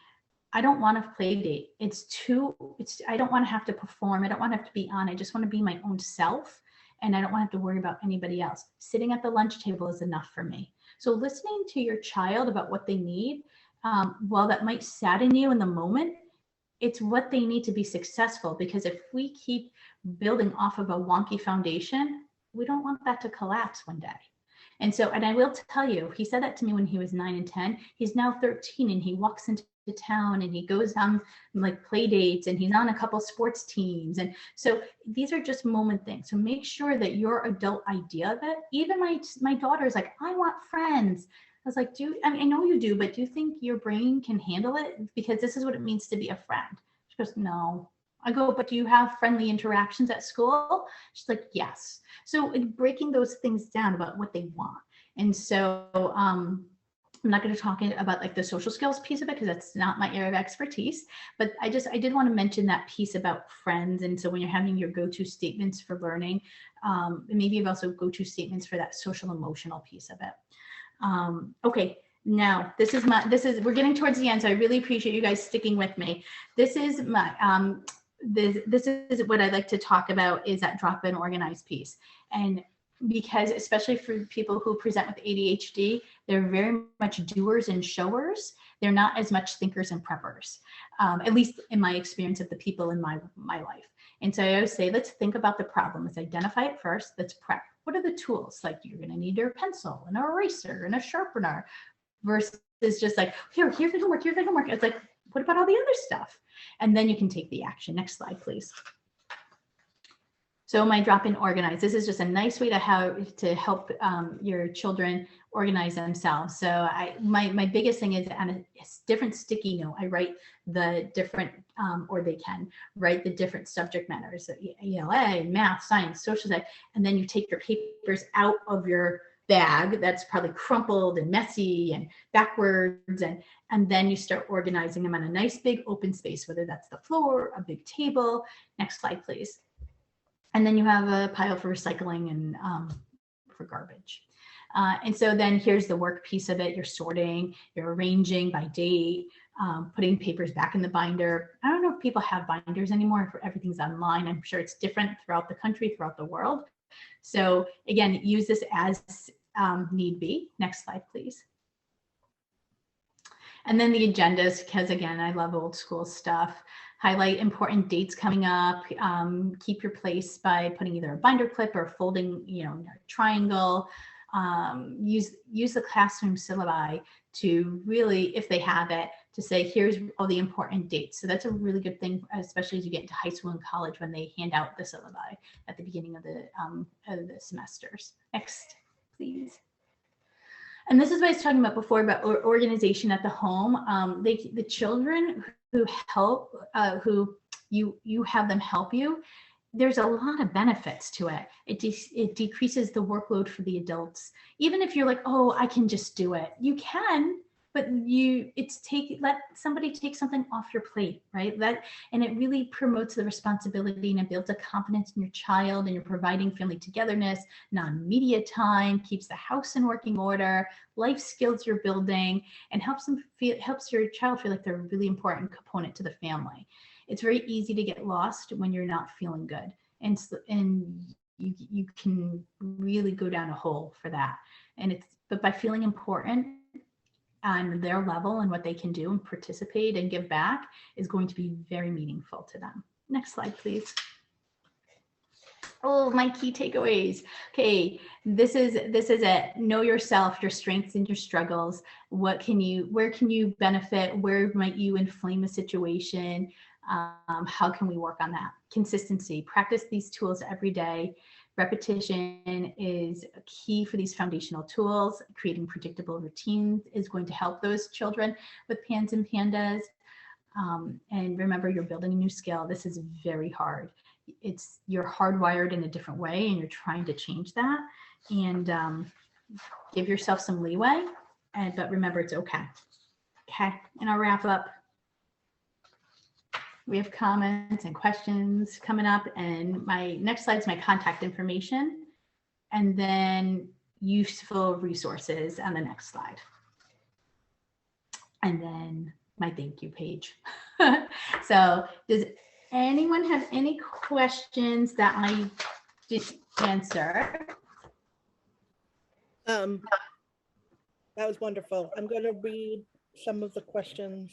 I don't want to play date. I don't want to have to perform. I don't want to have to be on. I just want to be my own self. And I don't want to have to worry about anybody else. Sitting at the lunch table is enough for me. So listening to your child about what they need, while that might sadden you in the moment, it's what they need to be successful. Because if we keep building off of a wonky foundation, we don't want that to collapse one day. And so, and I will tell you, he said that to me when he was 9 and 10. He's now 13 and he walks into town and he goes on like play dates and he's on a couple sports teams. And so these are just moment things. So make sure that your adult idea of it, even my daughter's like, I want friends. I was like, I know you do, but do you think your brain can handle it? Because this is what it means to be a friend. She goes, no. I go, but do you have friendly interactions at school? She's like, yes. So breaking those things down about what they want. And so I'm not going to talk about like the social skills piece of it because that's not my area of expertise, but I did want to mention that piece about friends. And so when you're having your go-to statements for learning, maybe you've also go-to statements for that social emotional piece of it. Okay. Now we're getting towards the end. So I really appreciate you guys sticking with me. This is my, this is what I'd like to talk about is that drop and organize piece. And because especially for people who present with ADHD, they're very much doers and showers. They're not as much thinkers and preppers, at least in my experience of the people in my life. And so I always say, let's think about the problem. Let's identify it first. Let's prep. What are the tools? Like you're going to need your pencil, an eraser, and a sharpener, versus just like, here's the homework, here's the homework. It's like, what about all the other stuff? And then you can take the action. Next slide, please. So my drop in organize. This is just a nice way to help your children organize themselves. So my biggest thing is on a different sticky note, I write the different, or they can write the different subject matters, so ELA, math, science, social science, and then you take your papers out of your bag that's probably crumpled and messy and backwards, and then you start organizing them on a nice big open space, whether that's the floor, a big table. Next slide, please. And then you have a pile for recycling and for garbage. And so then here's the work piece of it. You're sorting, you're arranging by date, putting papers back in the binder. I don't know if people have binders anymore, if everything's online. I'm sure it's different throughout the country, throughout the world. So again, use this as need be. Next slide, please. And then the agendas, because again, I love old school stuff. Highlight important dates coming up. Keep your place by putting either a binder clip or folding, a triangle. Use the classroom syllabi to really, if they have it, to say, here's all the important dates. So that's a really good thing, especially as you get into high school and college when they hand out the syllabi at the beginning of the semesters. Next, please. And this is what I was talking about before about organization at the home. The children who help, who you have them help you, there's a lot of benefits to it. It decreases the workload for the adults. Even if you're like, oh, I can just do it. You can, but let somebody take something off your plate, right? And it really promotes the responsibility, and it builds a confidence in your child, and you're providing family togetherness, non-media time, keeps the house in working order, life skills you're building, and helps your child feel like they're a really important component to the family. It's very easy to get lost when you're not feeling good, and you can really go down a hole for that. But by feeling important on their level and what they can do and participate and give back is going to be very meaningful to them. Next slide, please. Oh, my key takeaways. Okay, this is it. Know yourself, your strengths and your struggles. Where can you benefit? Where might you inflame a situation? How can we work on that? Consistency. Practice these tools every day. Repetition is key for these foundational tools. Creating predictable routines is going to help those children with PANS and PANDAS. And remember, you're building a new skill. This is very hard. You're hardwired in a different way, and you're trying to change that. And give yourself some leeway. But remember, it's okay. Okay, and I'll wrap up. We have comments and questions coming up, and my next slide is my contact information, and then useful resources on the next slide. And then my thank you page. So does anyone have any questions that I didn't answer? That was wonderful. I'm going to read some of the questions.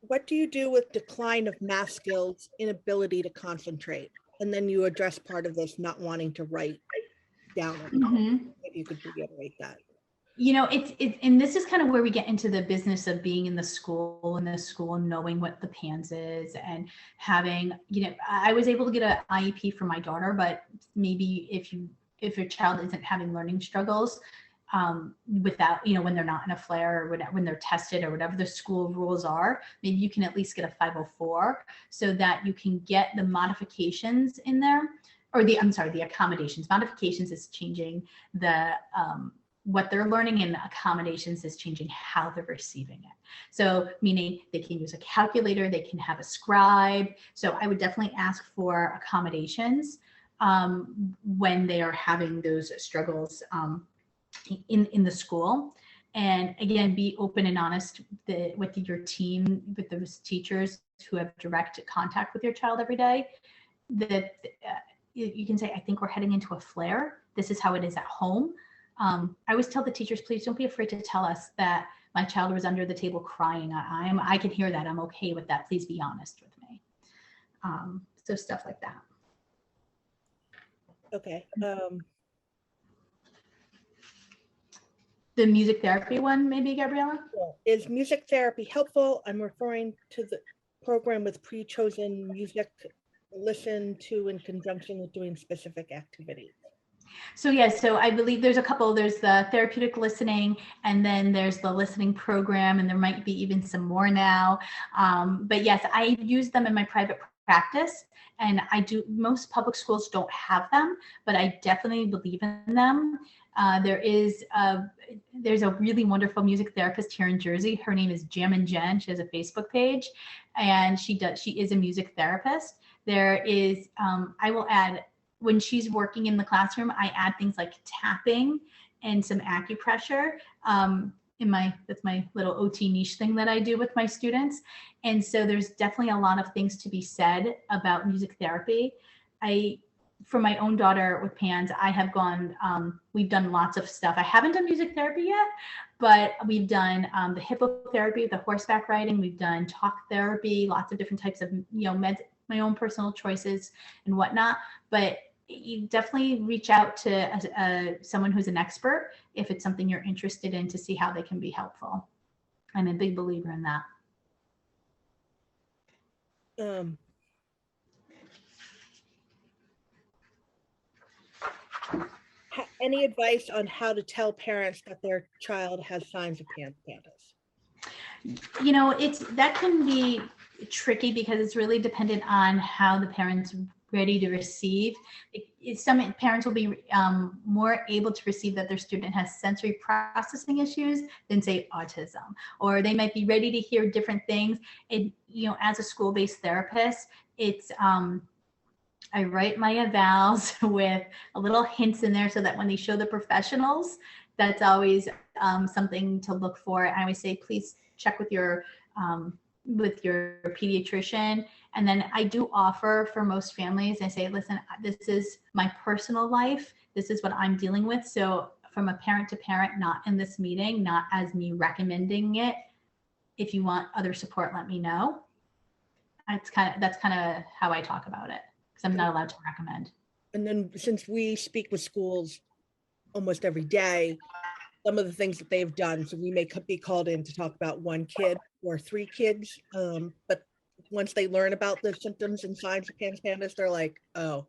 What do you do with decline of math skills, inability to concentrate? And then you address part of this not wanting to write down. Maybe you could reiterate that. You know, and this is kind of where we get into the business of being in the school and knowing what the PANS is, and having, I was able to get an IEP for my daughter, but maybe if your child isn't having learning struggles, without, when they're not in a flare, or when they're tested, or whatever the school rules are, maybe you can at least get a 504 so that you can get the modifications in there, or the accommodations. Modifications is changing the, what they're learning, and accommodations is changing how they're receiving it. So meaning they can use a calculator, they can have a scribe. So I would definitely ask for accommodations when they are having those struggles in the school. And again, be open and honest with your team, with those teachers who have direct contact with your child every day, that you can say, I think we're heading into a flare. This is how it is at home. I always tell the teachers, please don't be afraid to tell us that my child was under the table crying. I can hear that. I'm okay with that. Please be honest with me. So stuff like that. Okay. The music therapy one, maybe, Gabriella? Is music therapy helpful? I'm referring to the program with pre-chosen music listened to in conjunction with doing specific activities. So yes, so I believe there's a couple. There's the therapeutic listening, and then there's the listening program, and there might be even some more now. But yes, I use them in my private practice, and I do. Most public schools don't have them, but I definitely believe in them. There's a really wonderful music therapist here in Jersey. Her name is Jammin' Jen. She has a Facebook page, and she is a music therapist. There is, I will add, when she's working in the classroom, I add things like tapping and some acupressure that's my little OT niche thing that I do with my students. And so there's definitely a lot of things to be said about music therapy. For my own daughter with PANS, I have gone, we've done lots of stuff. I haven't done music therapy yet, but we've done the hippotherapy, the horseback riding. We've done talk therapy, lots of different types of, meds, my own personal choices and whatnot. But you definitely reach out to someone who's an expert if it's something you're interested in, to see how they can be helpful. I'm a big believer in that. Any advice on how to tell parents that their child has signs of PANS PANDAS? That can be tricky because it's really dependent on how the parents ready to receive. Some parents will be more able to receive that their student has sensory processing issues than say autism, or they might be ready to hear different things. And, you know, as a school-based therapist, it's, I write my evals with a little hints in there so that when they show the professionals, that's always something to look for. I always say, please check with your pediatrician. And then I do offer for most families, I say, listen, this is my personal life. This is what I'm dealing with. So from a parent to parent, not in this meeting, not as me recommending it. If you want other support, let me know. That's kind of how I talk about it, because I'm not allowed to recommend. And then since we speak with schools almost every day, some of the things that they've done, so we may be called in to talk about one kid or 3 kids, but once they learn about the symptoms and signs of PANS PANDAS, they're like, oh,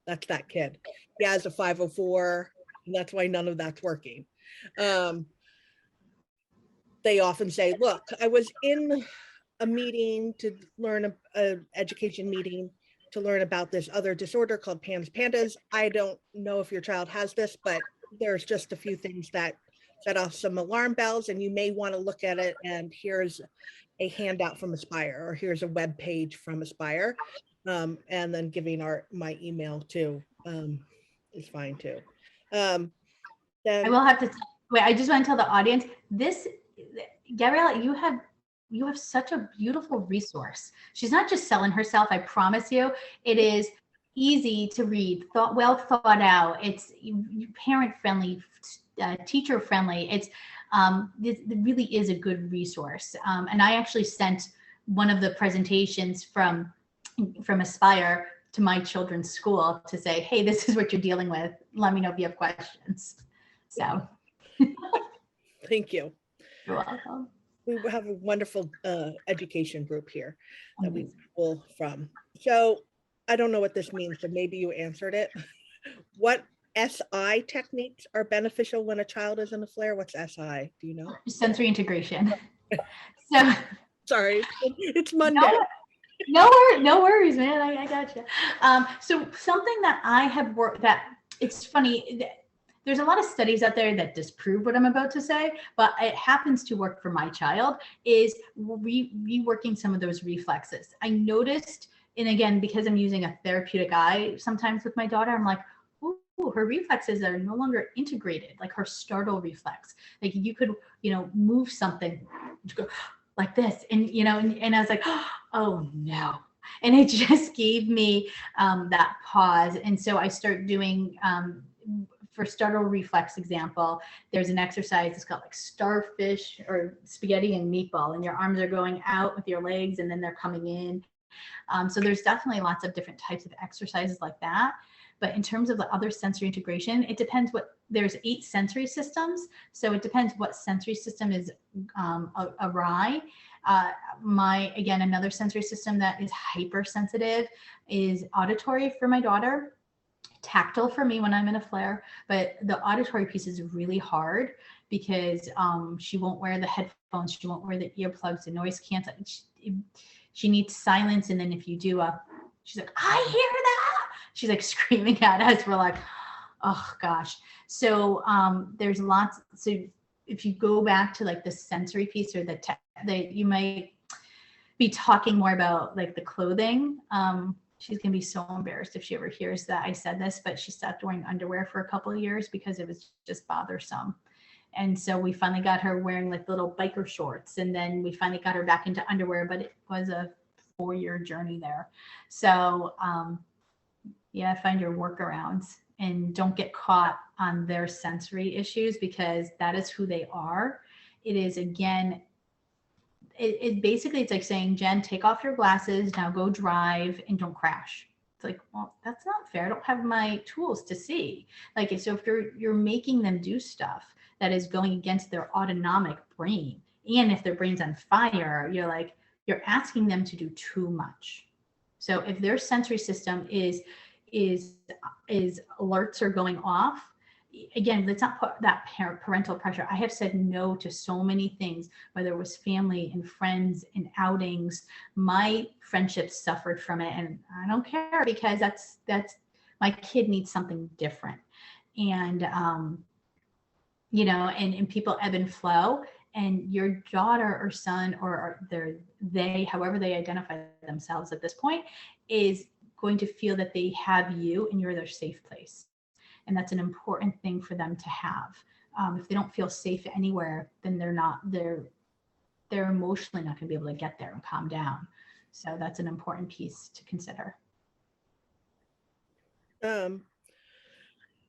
that's that kid. He has a 504, and that's why none of that's working. They often say, look, I was in a meeting to learn, an education meeting to learn about this other disorder called PANS PANDAS. I don't know if your child has this, but there's just a few things that set off some alarm bells, and you may want to look at it. And here's a handout from Aspire, or here's a web page from Aspire, and then giving my email too is fine too. Then I will have to wait. I just want to tell the audience this, Gabriella, you have such a beautiful resource. She's not just selling herself. I promise you, it is easy to read, well thought out. It's parent friendly, teacher friendly. It really is a good resource. And I actually sent one of the presentations from Aspire to my children's school to say, hey, this is what you're dealing with. Let me know if you have questions. So thank you. You're welcome. We have a wonderful education group here that we pull from. So I don't know what this means, so maybe you answered it. What SI techniques are beneficial when a child is in a flare? What's SI? Do you know? Sensory integration. So sorry, it's Monday. No worries, man. I gotcha. So something that I have worked, that it's funny, there's a lot of studies out there that disprove what I'm about to say, but it happens to work for my child, is reworking some of those reflexes. I noticed, and again, because I'm using a therapeutic eye sometimes with my daughter, I'm like, ooh, her reflexes are no longer integrated, like her startle reflex. Like you could, move something like this, and, and I was like, oh no. And it just gave me that pause. And so I start doing, for startle reflex example, there's an exercise, it's called like starfish or spaghetti and meatball, and your arms are going out with your legs and then they're coming in. So there's definitely lots of different types of exercises like that. But in terms of the other sensory integration, it depends there's 8 sensory systems. So it depends what sensory system is awry. Again, another sensory system that is hypersensitive is auditory for my daughter, tactile for me when I'm in a flare, but the auditory piece is really hard because she won't wear the headphones, she won't wear the earplugs, the noise cancel. She needs silence, and then if you do she's like, I hear that. She's like screaming at us. We're like, oh gosh. So there's lots. So if you go back to like the sensory piece, or you might be talking more about like the clothing. She's gonna be so embarrassed if she ever hears that I said this, but she stopped wearing underwear for a couple of years because it was just bothersome. And so we finally got her wearing like little biker shorts, and then we finally got her back into underwear, but it was a 4-year journey there. So yeah, find your workarounds and don't get caught on their sensory issues, because that is who they are. It is, again, it basically, it's like saying, Jen, take off your glasses, now go drive and don't crash. It's like, well, that's not fair. I don't have my tools to see. Like, so if you're making them do stuff that is going against their autonomic brain, and if their brain's on fire, you're asking them to do too much. So if their sensory system is alerts are going off, again, let's not put that parental pressure. I have said no to so many things, whether it was family and friends and outings. My friendships suffered from it, and I don't care, because that's my kid needs something different. And and people ebb and flow, and your daughter or son or they, however they identify themselves at this point, is going to feel that they have you and you're their safe place. And that's an important thing for them to have. If they don't feel safe anywhere, then they're emotionally not going to be able to get there and calm down. So that's an important piece to consider. Do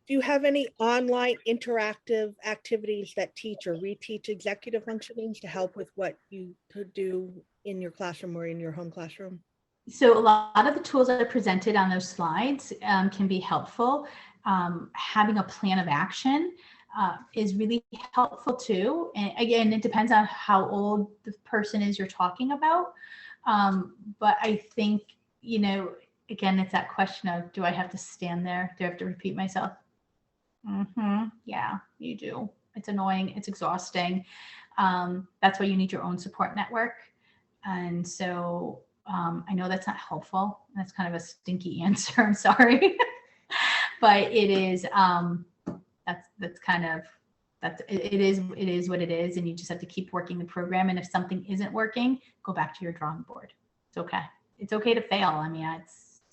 you have any online interactive activities that teach or reteach executive functionings to help with what you could do in your classroom or in your home classroom? So a lot of the tools that are presented on those slides can be helpful. Having a plan of action is really helpful too. And again, it depends on how old the person is you're talking about. But I think, again, it's that question of, do I have to stand there? Do I have to repeat myself? Yeah, you do. It's annoying. It's exhausting. That's why you need your own support network. And so I know that's not helpful. That's kind of a stinky answer. I'm sorry. But it is, it is what it is. And you just have to keep working the program. And if something isn't working, go back to your drawing board. It's okay. It's okay to fail. I mean,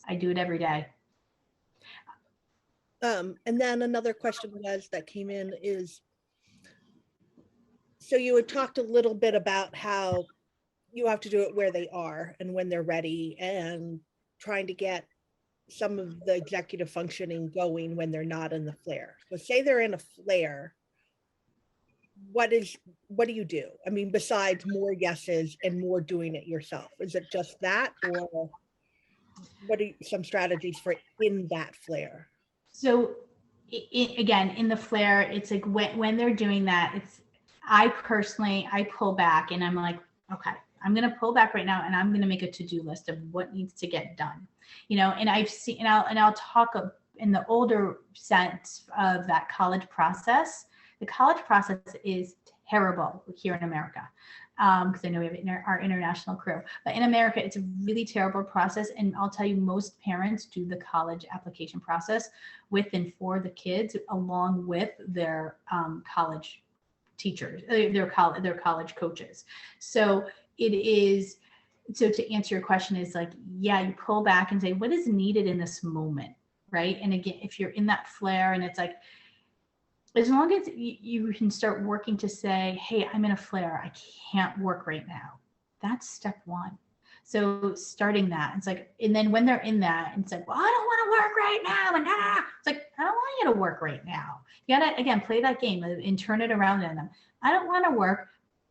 I do it every day. And then another question that came in is, so you had talked a little bit about how you have to do it where they are and when they're ready, and trying to get some of the executive functioning going when they're not in the flare. So say they're in a flare, what do you do? I mean, besides more yeses and more doing it yourself, is it just that, or what are some strategies for in that flare? So again, in the flare, it's like when they're doing that, I pull back and I'm like, okay, I'm going to pull back right now and I'm going to make a to-do list of what needs to get done, and I've seen, and I'll talk in the older sense of that college process. The college process is terrible here in America. Because I know we have our international crew, but in America, it's a really terrible process. And I'll tell you, most parents do the college application process with and for the kids, along with their college teachers, their college coaches. So to answer your question is like, yeah, you pull back and say, what is needed in this moment, right? And again, if you're in that flare and it's like, as long as you can start working to say, hey, I'm in a flare, I can't work right now. That's step one. So starting that, it's like, and then when they're in that, it's like, well, I don't want to work right now. And it's like, I don't want you to work right now. You gotta, again, play that game and turn it around on them. I don't want to work.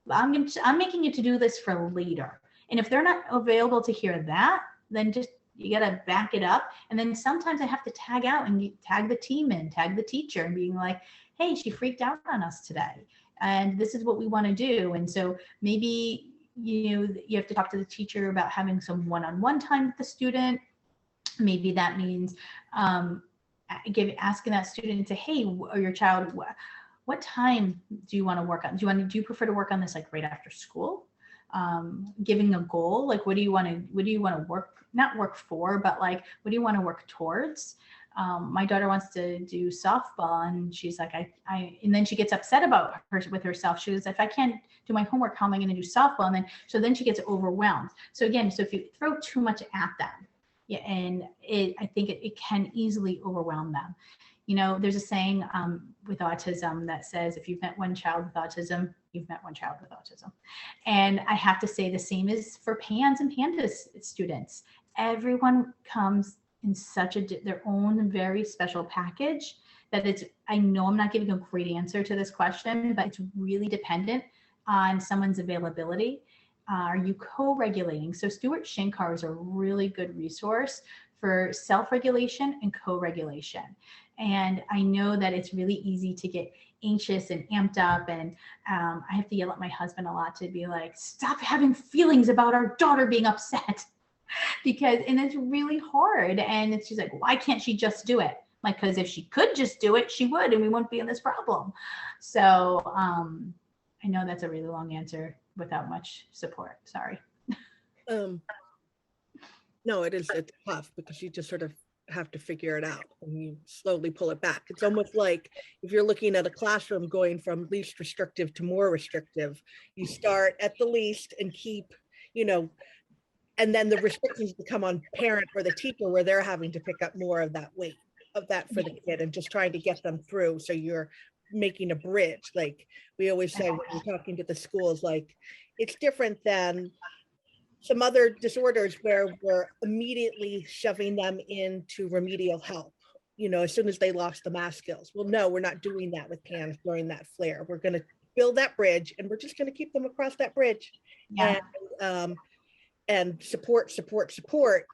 I'm making a to-do list for later. And if they're not available to hear that, then just, you got to back it up. And then sometimes I have to tag out and tag the team in, tag the teacher and being like, hey, she freaked out on us today. And this is what we want to do. And so maybe, you have to talk to the teacher about having some one-on-one time with the student. Maybe that means asking that student to, hey, or your child, what time do you want to work on? Do you prefer to work on this like right after school? Giving a goal, like what do you want to work, not work for, but like, what do you want to work towards? My daughter wants to do softball and she's like, and then she gets upset about with herself. She was, if I can't do my homework, how am I going to do softball? And then she gets overwhelmed. So again, so if you throw too much at them, yeah, and I think it can easily overwhelm them. There's a saying with autism that says, if you've met one child with autism, you've met one child with autism. And I have to say the same is for PANS and PANDAS students. Everyone comes in such their own very special package that I know I'm not giving a great answer to this question, but it's really dependent on someone's availability. Are you co-regulating? So Stuart Shankar is a really good resource for self-regulation and co-regulation. And I know that it's really easy to get anxious and amped up. And I have to yell at my husband a lot to be like, stop having feelings about our daughter being upset. And it's really hard. And it's just like, why can't she just do it? Like, because if she could just do it, she would, and we wouldn't be in this problem. So I know that's a really long answer without much support. Sorry. No, it's tough because you just sort of have to figure it out and you slowly pull it back. It's almost like if you're looking at a classroom going from least restrictive to more restrictive, you start at the least and keep, you know, and then the restrictions become on parent or the teacher where they're having to pick up more of that weight of that for the kid and just trying to get them through. So you're making a bridge. Like we always say when we're talking to the schools, like it's different than some other disorders where we're immediately shoving them into remedial help, you know, as soon as they lost the math skills. Well, no, we're not doing that with PANS during that flare. We're going to build that bridge and we're just going to keep them across that bridge. Yeah. And support.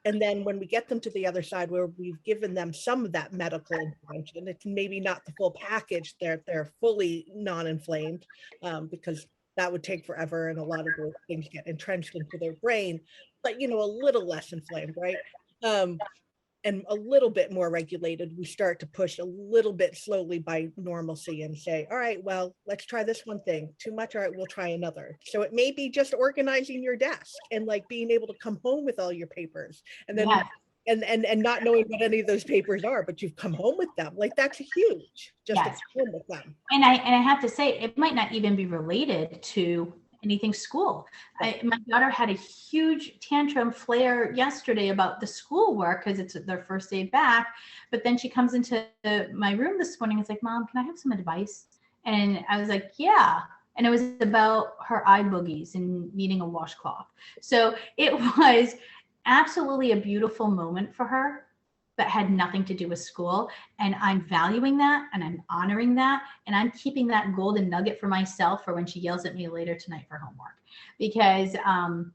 And then when we get them to the other side where we've given them some of that medical intervention, it's maybe not the full package, they're fully non-inflamed because that would take forever and a lot of those things get entrenched into their brain, but, you know, a little less inflamed, right? And a little bit more regulated, we start to push a little bit slowly by normalcy and say, all right, well, let's try this one thing. Too much, all right, we'll try another. So it may be just organizing your desk and like being able to come home with all your papers and then and not knowing what any of those papers are, but you've come home with them. Like that's huge, just to come home with them. And I have to say, it might not even be related to anything school. My daughter had a huge tantrum flare yesterday about the schoolwork because it's their first day back. But then she comes into my room this morning and is like, Mom, can I have some advice? And I was like, yeah. And it was about her eye boogies and needing a washcloth. So it was absolutely a beautiful moment for her that had nothing to do with school. And I'm valuing that and I'm honoring that. And I'm keeping that golden nugget for myself for when she yells at me later tonight for homework, because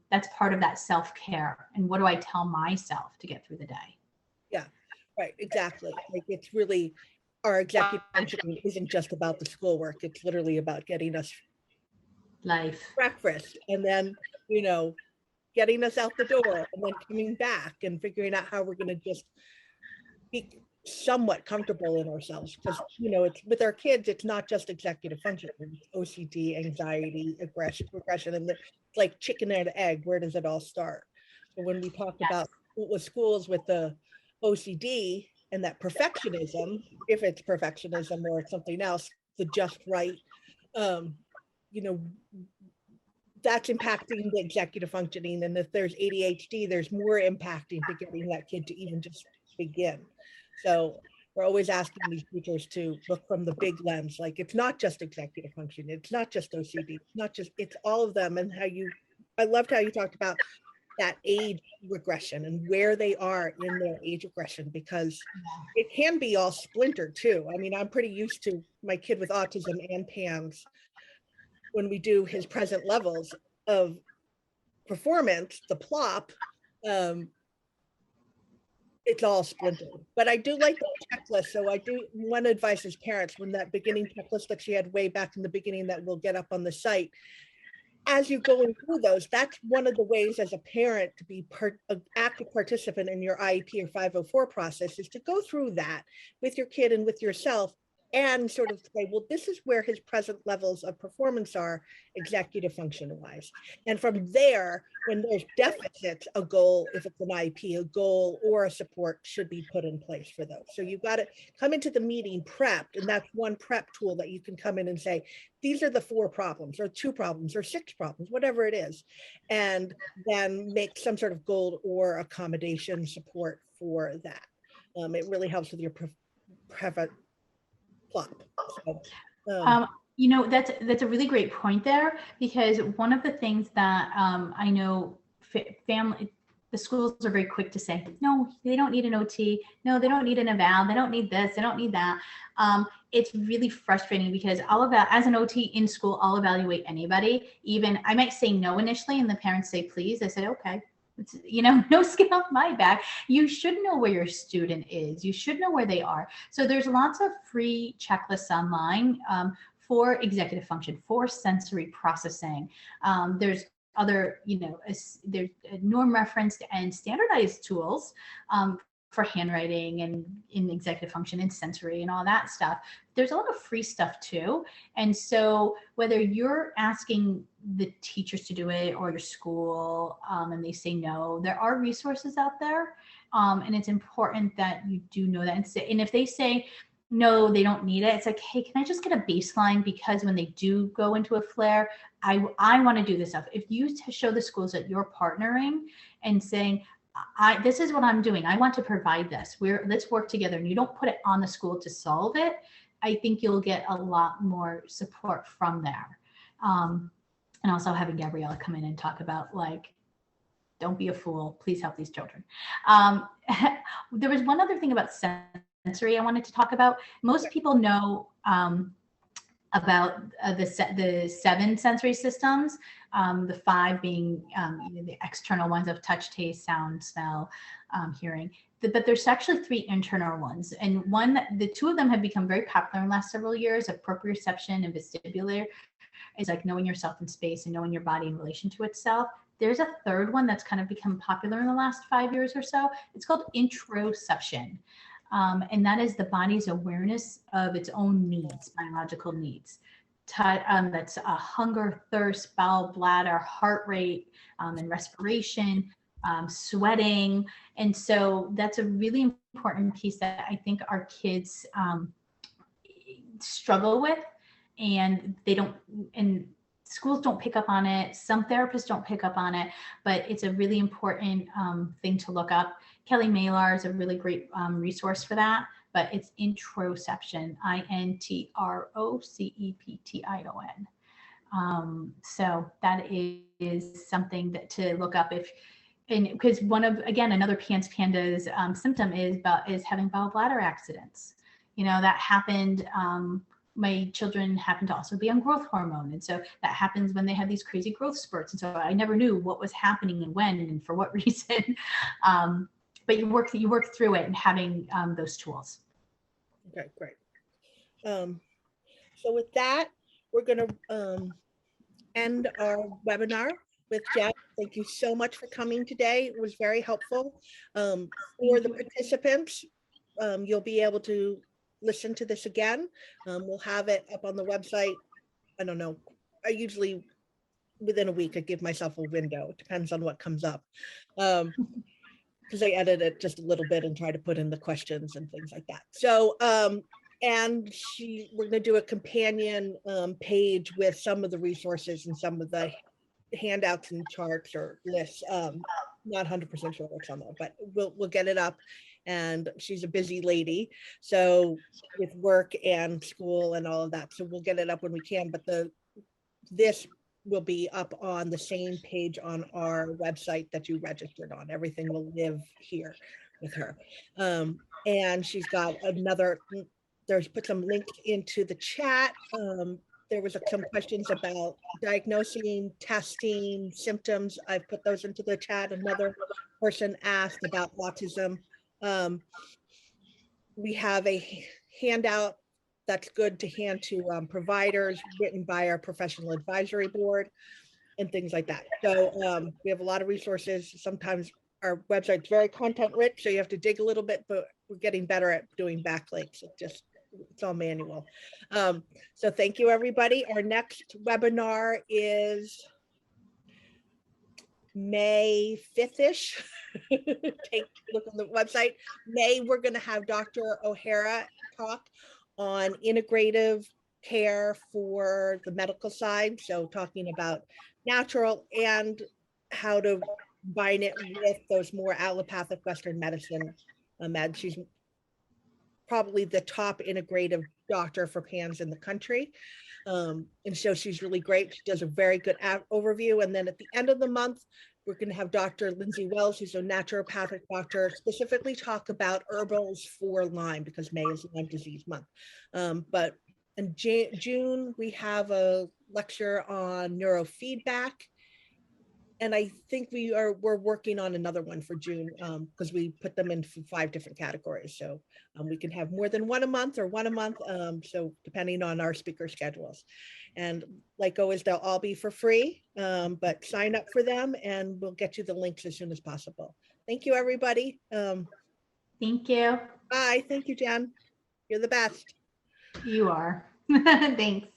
that's part of that self-care. And what do I tell myself to get through the day? Yeah, right, exactly. Like it's really, our executive functioning isn't just about the schoolwork. It's literally about getting us life breakfast and then, you know, getting us out the door and then coming back and figuring out how we're going to just be somewhat comfortable in ourselves, because, you know, it's with our kids, it's not just executive function, it's OCD, anxiety, regression, and it's like chicken and egg. Where does it all start? So when we talk about with schools with the OCD and that perfectionism, if it's perfectionism or it's something else, the just right, you know, that's impacting the executive functioning. And if there's ADHD, there's more impacting to getting that kid to even just begin. So we're always asking these teachers to look from the big lens. Like it's not just executive function. It's not just OCD. It's not just, it's all of them. And I loved how you talked about that age regression and where they are in their age regression, because it can be all splintered too. I mean, I'm pretty used to my kid with autism and PANS. When we do his present levels of performance, the plop, it's all splintered. But I do like the checklist. So I do, one advice as parents, when that beginning checklist that she had way back in the beginning that we'll get up on the site, as you're going through those, that's one of the ways as a parent to be an active participant in your IEP or 504 process, is to go through that with your kid and with yourself and sort of say, well, this is where his present levels of performance are executive function wise. And from there, when there's deficits, a goal, if it's an IEP, a goal or a support should be put in place for those. So you've got to come into the meeting prepped, and that's one prep tool that you can come in and say, these are the 4 problems or 2 problems or 6 problems, whatever it is, and then make some sort of goal or accommodation support for that. It really helps with your plop. So, you know, that's a really great point there, because one of the things that I know the schools are very quick to say, no, they don't need an OT. No, they don't need an eval. They don't need this. They don't need that. It's really frustrating because as an OT in school, I'll evaluate anybody. Even I might say no initially and the parents say, please. I said, okay. It's, you know, no skin off my back. You should know where your student is. You should know where they are. So there's lots of free checklists online for executive function, for sensory processing. There's other, you know, there's norm referenced and standardized tools for handwriting and in executive function and sensory and all that stuff. There's a lot of free stuff too. And so whether you're asking the teachers to do it or your school and they say no, there are resources out there. And it's important that you do know that. And if they say, no, they don't need it, it's like, hey, can I just get a baseline? Because when they do go into a flare, I want to do this stuff. If you show the schools that you're partnering and saying, this is what I'm doing, I want to provide this, let's work together, and you don't put it on the school to solve it, I think you'll get a lot more support from there. And also having Gabriella come in and talk about, like, don't be a fool, please help these children. There was one other thing about sensory I wanted to talk about. Most people know about the 7 sensory systems, the 5 being the external ones of touch, taste, sound, smell, hearing. But there's actually 3 internal ones, and the 2 of them have become very popular in the last several years, of proprioception and vestibular. It's like knowing yourself in space and knowing your body in relation to itself. There's a 3rd one that's kind of become popular in the last 5 years or so. It's called interoception. And that is the body's awareness of its own needs, biological needs. That's hunger, thirst, bowel, bladder, heart rate, and respiration, sweating. And so that's a really important piece that I think our kids struggle with, and and schools don't pick up on it. Some therapists don't pick up on it, but it's a really important thing to look up. Kelly Malar is a really great resource for that, but it's interoception, INTROCEPTION. So that is something that to look up because another PANS PANDAS symptom is having bowel bladder accidents. That happened. My children happen to also be on growth hormone. And so that happens when they have these crazy growth spurts. And so I never knew what was happening and when and for what reason. But you work through it and having those tools. Okay, great. So with that, we're going to end our webinar with Jeff. Thank you so much for coming today. It was very helpful. For the participants, you'll be able to listen to this again. We'll have it up on the website. I don't know. I usually, within a week, I give myself a window. It depends on what comes up. Because I edit it just a little bit and try to put in the questions and things like that. So, and we're going to do a companion page with some of the resources and some of the handouts and charts or lists. Not 100% sure what's on there, but we'll get it up. And she's a busy lady, so with work and school and all of that. So we'll get it up when we can, but this will be up on the same page on our website that you registered on. Everything will live here with her. And she's got put some links into the chat. There was some questions about diagnosing, testing, symptoms. I've put those into the chat. Another person asked about autism. We have a handout that's good to hand to providers, written by our professional advisory board and things like that. So we have a lot of resources. Sometimes our website's very content rich, so you have to dig a little bit, but we're getting better at doing backlinks. It's all manual. So thank you, everybody. Our next webinar is May 5th-ish. Take a look on the website. May, we're going to have Dr. O'Hara talk on integrative care for the medical side. So talking about natural and how to combine it with those more allopathic Western medicine meds. She's probably the top integrative doctor for PANS in the country. And so she's really great. She does a very good overview. And then at the end of the month, we're going to have Dr. Lindsay Wells, who's a naturopathic doctor, specifically talk about herbals for Lyme, because May is Lyme disease month. But in June, we have a lecture on neurofeedback. And I think we're working on another one for June because we put them in 5 different categories. So we can have more than one a month or one a month. So depending on our speaker schedules. And like always, they'll all be for free, but sign up for them and we'll get you the links as soon as possible. Thank you, everybody. Thank you. Bye. Thank you, Jen. You're the best. You are. Thanks.